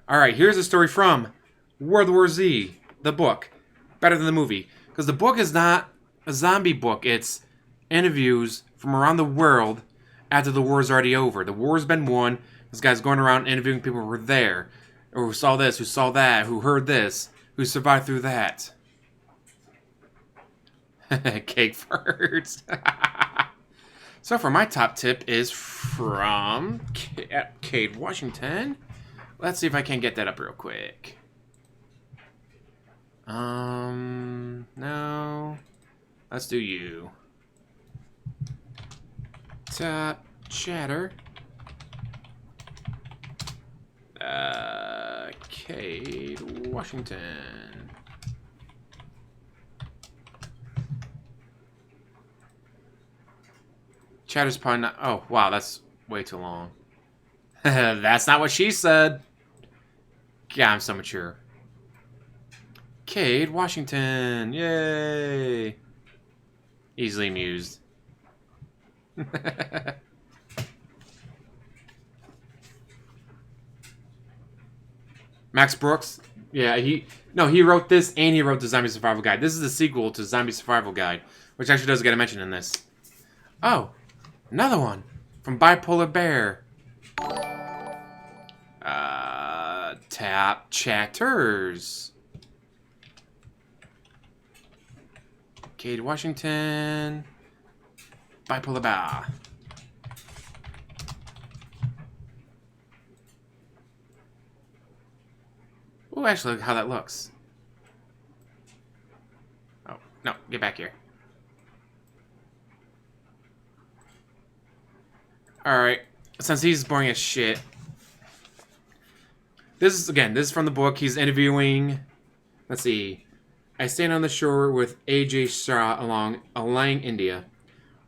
A: Alright, here's a story from World War Z, the book. Better than the movie. Because the book is not a zombie book, it's interviews from around the world after the war's already over. The war's been won. This guy's going around interviewing people who were there, or who saw this, who saw that, who heard this, who survived through that. Cake first. So for my top tip is from Cade Washington. Let's see if I can get that up real quick. No. Let's do you. Top chatter. Cade Washington. Chatter's probably not. Oh, wow, that's way too long. That's not what she said. Yeah, I'm so mature. Cade Washington. Yay. Easily amused. Max Brooks. Yeah, he wrote this and he wrote the Zombie Survival Guide. This is the sequel to Zombie Survival Guide, which actually does get a mention in this. Oh, another one from Bipolar Bear. Tap chatters. Cade Washington. Bipolar Bear. Oh, actually, look how that looks. Oh, no, get back here. Alright, since he's boring as shit. This is from the book. He's interviewing, let's see. I stand on the shore with A.J. Shah along Alang, India,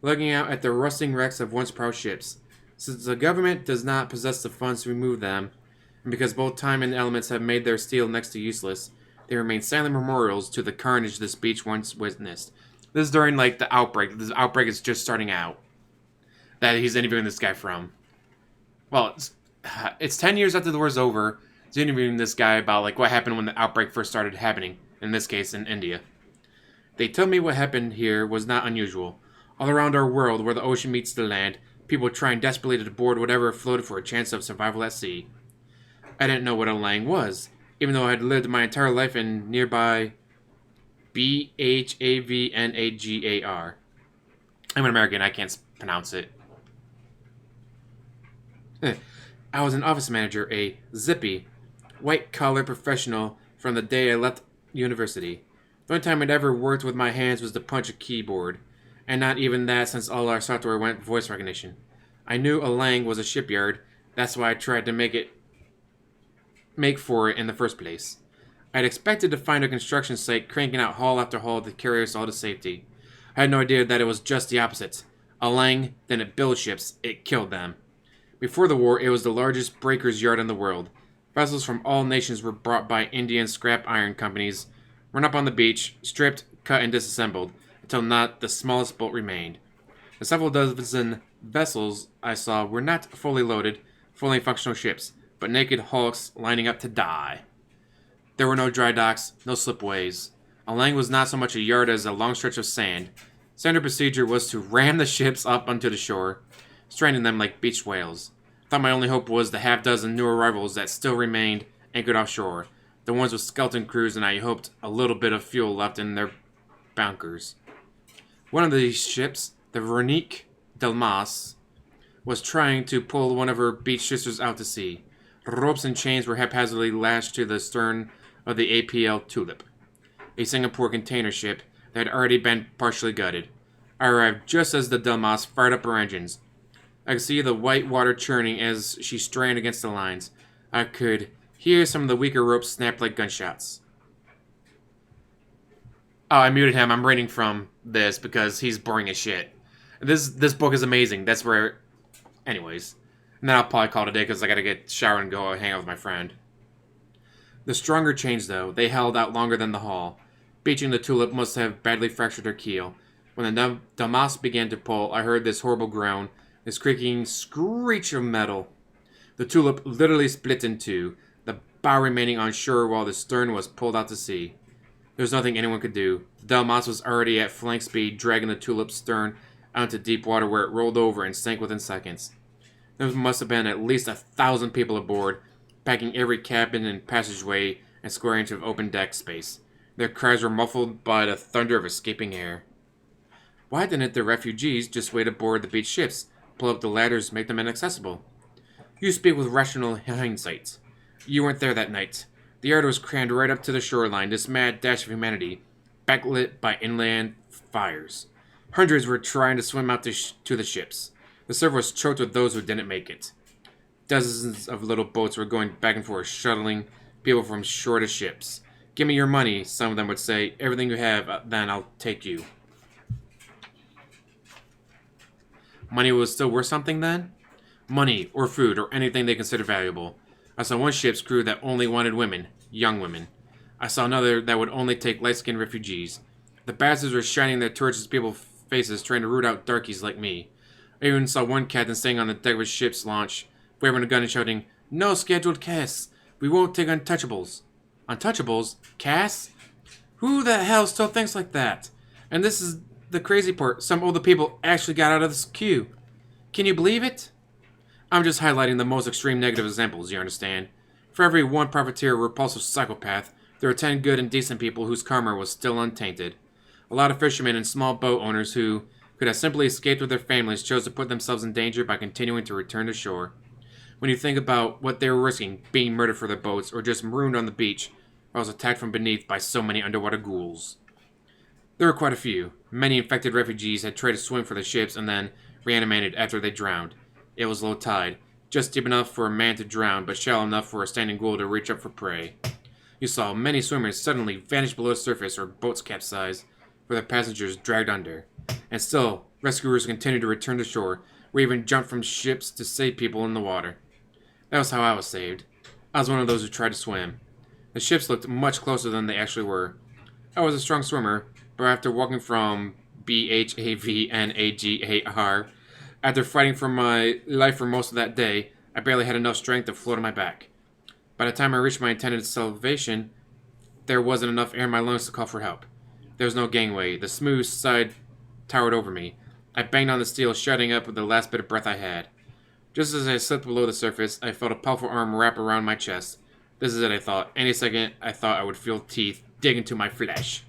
A: looking out at the rusting wrecks of once proud ships. Since the government does not possess the funds to remove them, and because both time and elements have made their steel next to useless, they remain silent memorials to the carnage this beach once witnessed. This is during, like, the outbreak. This outbreak is just starting out. That he's interviewing this guy from. Well, it's 10 years after the war's over. He's interviewing this guy about, like, what happened when the outbreak first started happening. In this case, in India. They tell me what happened here was not unusual. All around our world, where the ocean meets the land, people trying desperately to board whatever floated for a chance of survival at sea. I didn't know what a lang was, even though I had lived my entire life in nearby Bhavnagar. I'm an American, I can't pronounce it. I was an office manager, a zippy, white-collar professional from the day I left university. The only time I'd ever worked with my hands was to punch a keyboard, and not even that since all our software went voice recognition. I knew a lang was a shipyard, that's why I tried to make for it in the first place. I'd expected to find a construction site cranking out haul after haul to carry us all to safety. I had no idea that it was just the opposite. A lang didn't build ships, it killed them. Before the war, it was the largest breakers yard in the world. Vessels from all nations were brought by Indian scrap iron companies, run up on the beach, stripped, cut, and disassembled, until not the smallest boat remained. The several dozen vessels I saw were not fully loaded, fully functional ships, but naked hulks lining up to die. There were no dry docks, no slipways. A lang was not so much a yard as a long stretch of sand. Standard procedure was to ram the ships up onto the shore, stranding them like beached whales. I thought my only hope was the half-dozen new arrivals that still remained anchored offshore, the ones with skeleton crews, and I hoped a little bit of fuel left in their bunkers. One of these ships, the Veronique Delmas, was trying to pull one of her beach sisters out to sea. Ropes and chains were haphazardly lashed to the stern of the APL Tulip, a Singapore container ship that had already been partially gutted. I arrived just as the Delmas fired up her engines. I could see the white water churning as she strained against the lines. I could hear some of the weaker ropes snap like gunshots. Oh, I muted him. I'm reading from this because he's boring as shit. This book is amazing. That's where... Anyways. And then I'll probably call it a day because I gotta get showered and go hang out with my friend. The stronger changed, though. They held out longer than the hull. Beaching the Tulip must have badly fractured her keel. When the Damas began to pull, I heard this horrible groan, this creaking screech of metal. The Tulip literally split in two, the bow remaining on shore while the stern was pulled out to sea. There was nothing anyone could do. The Damas was already at flank speed, dragging the Tulip's stern out into deep water where it rolled over and sank within seconds. There must have been at least 1,000 people aboard, packing every cabin and passageway and square inch of open deck space. Their cries were muffled by the thunder of escaping air. Why didn't the refugees just wait aboard the beach ships, pull up the ladders, make them inaccessible? You speak with rational hindsight. You weren't there that night. The yard was crammed right up to the shoreline, this mad dash of humanity, backlit by inland fires. Hundreds were trying to swim out to the ships. The surf was choked with those who didn't make it. Dozens of little boats were going back and forth, shuttling people from shore to ships. Give me your money, some of them would say. Everything you have, then I'll take you. Money was still worth something then? Money, or food, or anything they considered valuable. I saw one ship's crew that only wanted women, young women. I saw another that would only take light-skinned refugees. The bastards were shining their torches at people's faces, trying to root out darkies like me. I even saw one captain staying on the deck of his ship's launch, waving a gun and shouting, "No scheduled casts. We won't take untouchables." Untouchables? Casts? Who the hell still thinks like that? And this is the crazy part. Some older people actually got out of this queue. Can you believe it? I'm just highlighting the most extreme negative examples, you understand? For every one profiteer or repulsive psychopath, there are 10 good and decent people whose karma was still untainted. A lot of fishermen and small boat owners who could have simply escaped with their families chose to put themselves in danger by continuing to return to shore. When you think about what they were risking, being murdered for their boats, or just marooned on the beach, or was attacked from beneath by so many underwater ghouls. There were quite a few. Many infected refugees had tried to swim for the ships and then reanimated after they drowned. It was low tide, just deep enough for a man to drown, but shallow enough for a standing ghoul to reach up for prey. You saw many swimmers suddenly vanish below the surface or boats capsize, with their passengers dragged under. And still, rescuers continued to return to shore, or even jump from ships to save people in the water. That was how I was saved. I was one of those who tried to swim. The ships looked much closer than they actually were. I was a strong swimmer, but after walking from BHAVNAGAR, after fighting for my life for most of that day, I barely had enough strength to float on my back. By the time I reached my intended salvation, there wasn't enough air in my lungs to call for help. There was no gangway. The smooth side towered over me. I banged on the steel, shutting up with the last bit of breath I had. Just as I slipped below the surface, I felt a powerful arm wrap around my chest. This is it, I thought. Any second, I thought I would feel teeth dig into my flesh.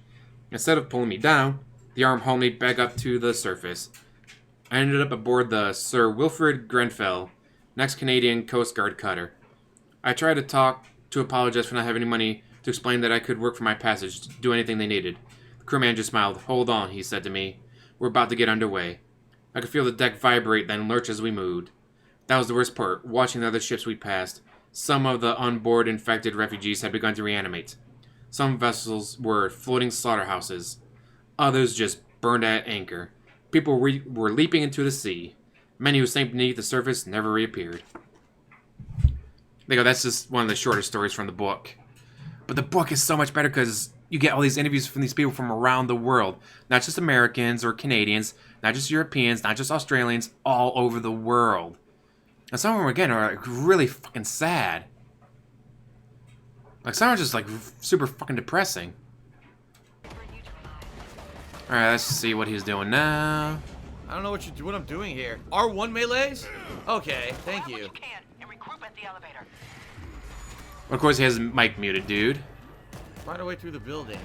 A: Instead of pulling me down, the arm hauled me back up to the surface. I ended up aboard the Sir Wilfrid Grenfell, next Canadian Coast Guard cutter. I tried to apologize for not having any money, to explain that I could work for my passage, to do anything they needed. The crewman just smiled. "Hold on," he said to me. "We're about to get underway." I could feel the deck vibrate, then lurch as we moved. That was the worst part, watching the other ships we passed. Some of the onboard infected refugees had begun to reanimate. Some vessels were floating slaughterhouses. Others just burned at anchor. People were leaping into the sea. Many who sank beneath the surface never reappeared. There you go, that's just one of the shorter stories from the book. But the book is so much better because you get all these interviews from these people from around the world. Not just Americans or Canadians, not just Europeans, not just Australians, all over the world. And some of them, again, are like really fucking sad. Like, some are just like super fucking depressing. Alright, let's see what he's doing now.
C: I don't know what I'm doing here. R1 melees? Okay, thank you.
A: Of course, he has his mic muted, dude.
C: Find our way through the building.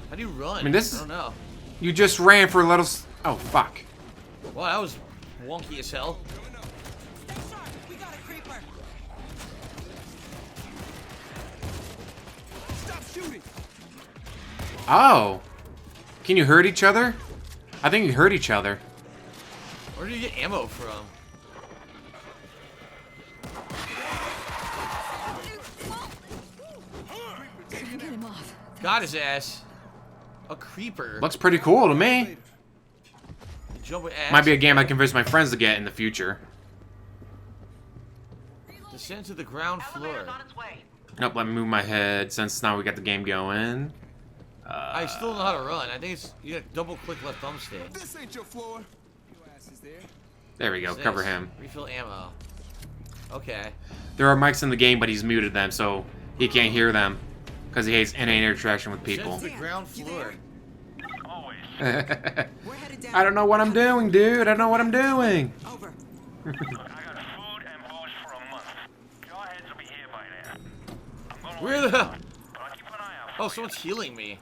C: How do you run?
A: I mean, this
C: I don't know.
A: You just ran for a little... Oh, fuck.
C: Well, that was wonky as hell.
A: Oh. Can you hurt each other? I think you hurt each other.
C: Where did you get ammo from?
D: Couldn't get him off.
C: Got his ass. A creeper.
A: Looks pretty cool to me.
C: Jump ass.
A: Might be a game I convince my friends to get in the future.
C: Descend to the ground floor.
A: Nope, let me move my head since now we got the game going.
C: I still don't know how to run. I think it's you got double click left thumbstick.
E: This ain't your floor. Your ass is there.
A: There we go,
C: What's
A: cover
C: this?
A: him.
C: Refill ammo. Okay.
A: There are mics in the game, but he's muted them, so he can't hear them. Because he hates any interaction with people.
C: Descend to the ground floor.
A: I don't know what I'm doing, dude. I don't know what I'm doing.
F: Over.
G: Look, I got food and booze for a month. Your heads will be here by now. I'm gonna
C: Where
G: wait,
C: the?
G: but I'll keep an eye out
C: Oh,
G: for
C: someone's healing me.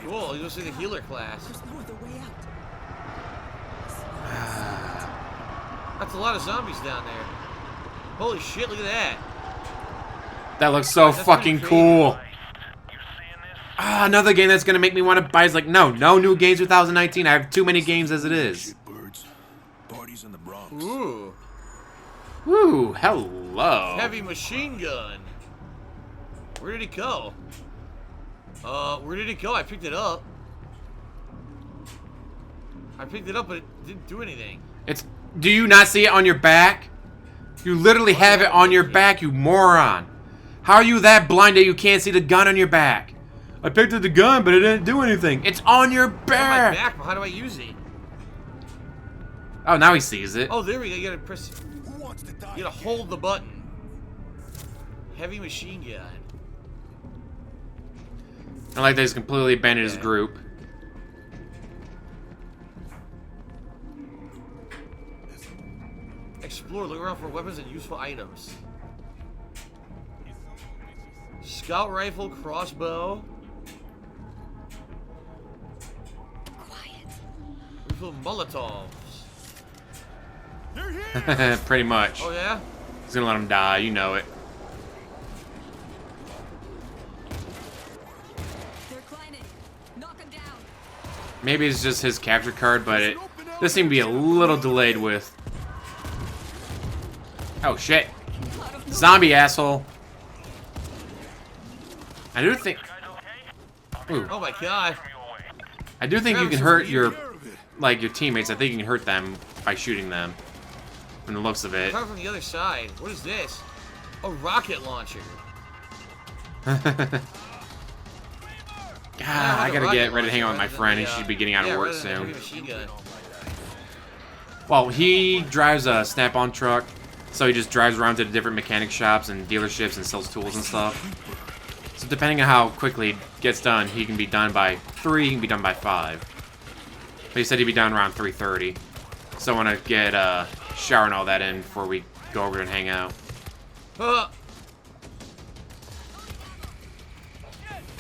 C: Cool. You go see the healer class.
F: There's no other way out.
C: That's a lot of zombies down there. Holy shit! Look at that.
A: That looks so
C: That's
A: fucking
C: pretty
A: cool.
G: you. You seeing this?
A: Ah, another game that's gonna make me want to buy is like, no new games 2019. I have too many games as it is.
E: Birds. Parties in the Bronx.
C: Ooh.
A: Woo, hello.
C: Heavy machine gun. Where did it go? Where did it go? I picked it up. I picked it up, but it didn't do anything.
A: Do you not see it on your back? You literally have it on your back, you moron. How are you that blind that you can't see the gun on your back? I picked up the gun, but it didn't do anything. It's on your
C: It's on my
A: back.
C: back, but how do I use it?
A: Oh, now he sees it.
C: Oh, there we go. You gotta press.
E: Who wants to die?
C: You gotta hold the button. Heavy machine gun.
A: I like that he's completely abandoned his group.
C: Explore. Look around for weapons and useful items. Scout rifle, crossbow.
D: Quiet.
C: Refill Molotovs.
E: They're here.
A: Pretty much.
C: Oh yeah.
A: He's gonna let him die, you know it.
D: They're climbing. Knock them down.
A: Maybe it's just his capture card, but it does seem to be a little delayed with. Oh shit. Zombie asshole. I do think. Ooh.
C: Oh my god.
A: I do think you can
C: Travis,
A: hurt
C: are
A: your
C: you
A: your teammates. I think you can hurt them by shooting them. From the looks of it.
C: Come from the other side. What is this? A rocket launcher.
A: God, I gotta get ready to hang out with my friend. He should be getting out of work soon. Well, he drives a Snap-on truck, so he just drives around to the different mechanic shops and dealerships and sells tools and stuff. So depending on how quickly it gets done, he can be done by 3, he can be done by 5. But he said he'd be done around 3:30. So I want to get a shower and all that in before we go over and hang out.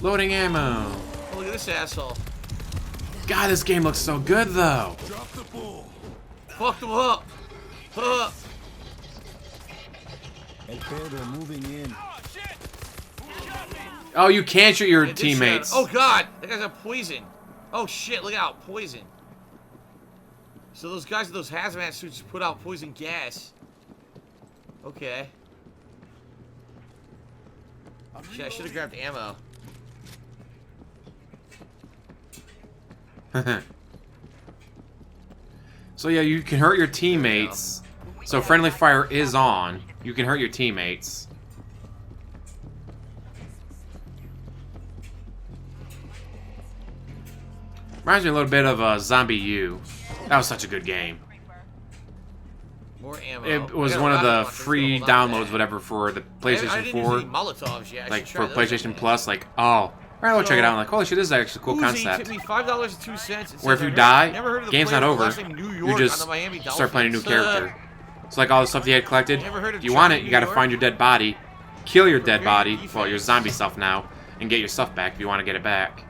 A: Loading ammo.
C: Oh, look at this asshole.
A: God, this game looks so good, though.
E: Drop the bull.
C: Fucked him up.
E: El Pedro moving in.
A: Oh, you can't shoot your
C: It did
A: teammates.
C: shut- Oh god, that guy's got poison. Oh shit, look out, poison. So those guys with those hazmat suits put out poison gas. Okay. Shit, I should have grabbed ammo.
A: So yeah, you can hurt your teammates. So friendly fire is on. You can hurt your teammates. Reminds me a little bit of Zombie U. That was such a good game.
C: More ammo.
A: It was
C: I got
A: one
C: a
A: of
C: rocket
A: the
C: launcher,
A: free
C: so hold on to
A: downloads,
C: that.
A: whatever, for the
C: I
A: PlayStation
C: didn't use
A: 4.
C: any Molotovs yet. I
A: Like
C: should
A: for
C: try those
A: PlayStation
C: again.
A: Plus, like, oh, alright, I'll check it out. I'm like, holy shit, this is actually a cool
C: Uzi
A: concept.
C: tipped me $5.02.
A: Where if you die,
C: never heard of the
A: game's
C: player
A: not
C: with the
A: over.
C: last name New
A: You
C: York
A: just
C: on the Miami
A: start playing a new
C: Dolphins.
A: character. So like all the stuff you had collected,
C: Never heard of
A: if you want
C: Johnny
A: it, you
C: New
A: gotta
C: York?
A: find your dead body, kill your dead body,
C: defense.
A: well, your zombie self now, and get your stuff back if you want to get it back.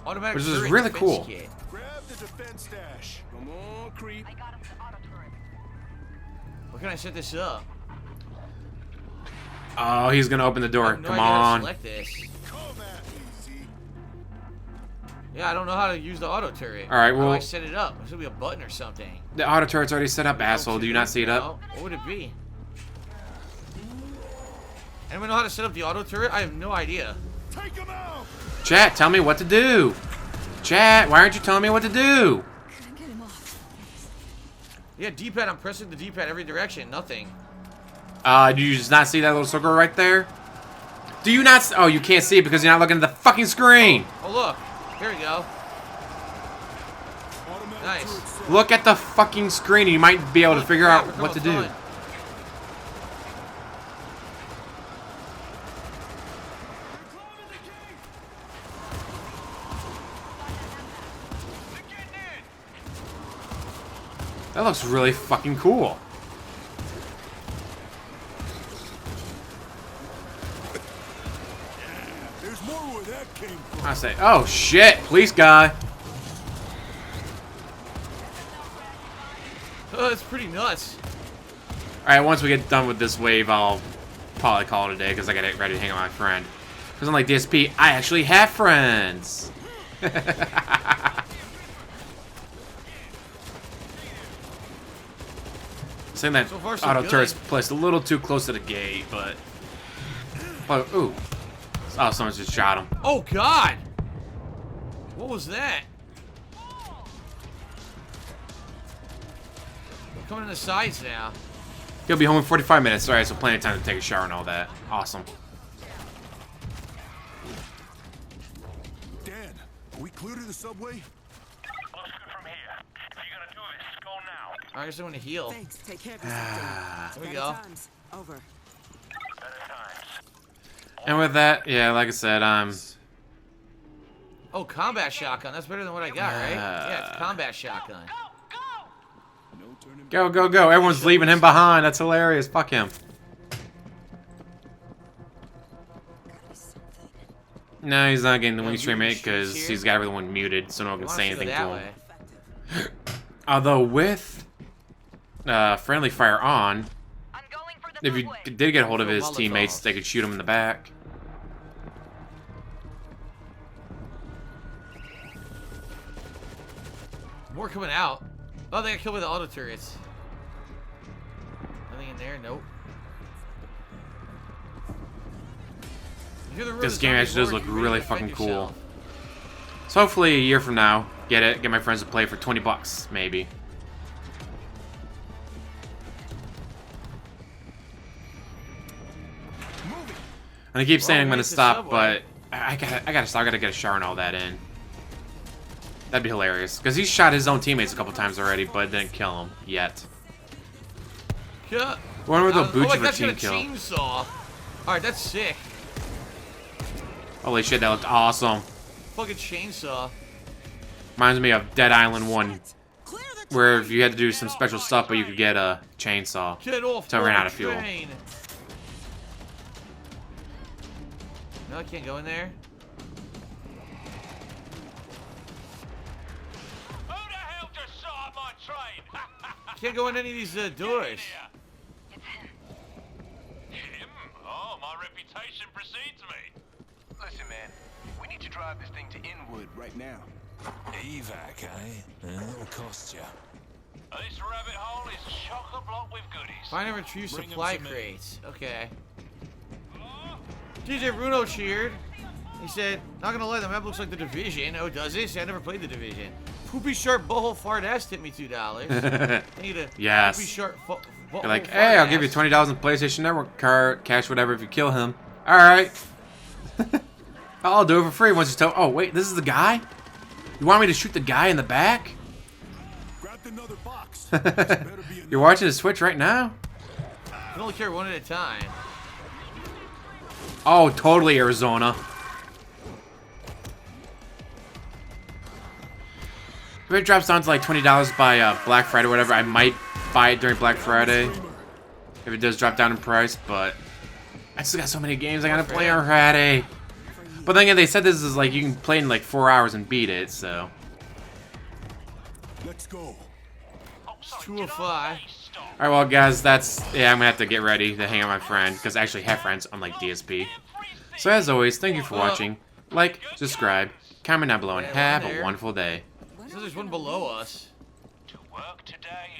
C: Automatic
A: Which is
C: turret
A: really
C: defense
A: cool.
C: kit.
E: Grab the defense stash. Come on, creep.
C: Where can I set this up?
A: Oh, he's gonna open the
C: I
A: door.
C: have no
A: Come
C: idea how to
A: on.
C: select this.
E: Come at me, Z.
C: Yeah, I don't know how to use the auto turret.
A: All right,
C: How do I
A: well-
C: set it up? There's gonna be a button or something.
A: The auto turret's already set up, asshole. Do you not see it up?
C: No? What would it be? Anyone know how to set up the auto turret? I have no idea.
E: Take him out.
A: Chat, tell me what to do. Chat, why aren't you telling me what to do?
C: Yeah, D-pad. I'm pressing the D-pad every direction. Nothing.
A: Do you just not see that little circle right there? Do you not? Oh, you can't see it because you're not looking at the fucking screen.
C: Oh, look. Here we go.
E: Automatic
C: Nice.
E: turret set.
A: Look at the fucking screen and you might be able to figure out what to do. That looks really fucking cool.
E: There's more where that came from.
A: I say, oh shit, police guy.
C: Oh, that's pretty nuts.
A: Alright, once we get done with this wave, I'll probably call it a day because I get ready to hang out with my friend. Because unlike DSP, I actually have friends. Saying that
C: So far, so
A: auto
C: good.
A: turret's placed a little too close to the gate, but... Oh, ooh. Oh, someone just shot him.
C: Oh, God. What was that? I'm coming in the sides now.
A: He'll be home in 45 minutes. Alright, so plenty of time to take a shower and all that. Awesome.
E: Dan, are we clear to the subway?
G: Looks good from here. If you're gonna do this, go now.
C: I guess I'm going to heal.
F: Thanks. Take care of yourself.
C: There we
F: Better
C: go.
F: times. Over.
G: Better times.
A: And with that, yeah, like I said,
C: Oh, combat shotgun. That's better than what I got, right? Yeah, it's combat shotgun.
E: No turning
A: go, go, go. Everyone's leaving him behind. That's hilarious. Fuck him. No, he's not getting the wing stream mate because he's got everyone muted, so no one can say anything to him. Although with friendly fire on, if you did get a hold of his teammates, they could shoot him in the back.
C: More coming out. Oh, they got killed by the auto turrets. Nothing in there? Nope. You hear the roar
A: This
C: of the
A: game
C: zombie
A: actually does
C: horde,
A: look
C: you ready
A: really
C: to defend
A: fucking cool.
C: yourself.
A: So hopefully a year from now, get my friends to play for 20 bucks, maybe. And I keep saying I'm
C: Well,
A: gonna
C: it's the
A: stop,
C: subway.
A: but I gotta stop. I gotta get a shower and all that in. That'd be hilarious, because he's shot his own teammates a couple times already, but didn't kill him yet.
C: Yeah.
A: Wonder what they'll boot
C: oh,
A: you for
C: that's got
A: team
C: a
A: kill.
C: chainsaw. Alright, that's sick.
A: Holy shit, that looked awesome.
C: Fucking chainsaw.
A: Reminds me of Dead Island 1,
F: Clear the
A: where if you had to do some special stuff, but you could get a chainsaw.
C: Get off
A: Till I ran
C: my
A: out of fuel.
C: train. No, I can't go in there.
G: Who the hell just shot at my train?
C: Can't go in any of these doors.
G: Him? Oh, my reputation precedes me.
H: Listen, man, we need to drive this thing to Inwood right now.
E: evac, eh? It'll cost you.
G: This rabbit hole is chock-a-block with goodies.
C: Find and retrieve
E: Bring 'em
C: supply
E: to me.
C: crates. Okay. DJ Bruno cheered. He said, not gonna lie, the map looks like the Division. Oh, does it? See, I never played the Division. Poopy sharp butthole fart ass tipped me $2. I need a
A: Yes.
C: poopy sharp
A: You're like, hey, I'll give you $20 in PlayStation Network card, cash, whatever, if you kill him. All right. I'll do it for free once you tell. Oh wait, this is the guy. You want me to shoot the guy in the back?
E: Grabbed another box. Better be enough.
A: You're watching his Twitch right now?
C: I can only carry one at a time.
A: Oh, totally Arizona. If it drops down to like $20 by Black Friday or whatever, I might buy it during Black Friday. If it does drop down in price, but I still got so many games I gotta play already. But then again, they said this is like you can play in like 4 hours and beat it, so.
E: Let's go.
G: Oh, sorry,
C: 205.
G: did I stop?
A: Alright, well, guys, I'm gonna have to get ready to hang out with my friend, because I actually have friends, unlike DSP. So, as always, thank you for watching. Like, subscribe, comment down below, and
C: Yeah,
A: have
C: we're
A: a
C: there.
A: wonderful day.
C: So there's one below us.
G: To work today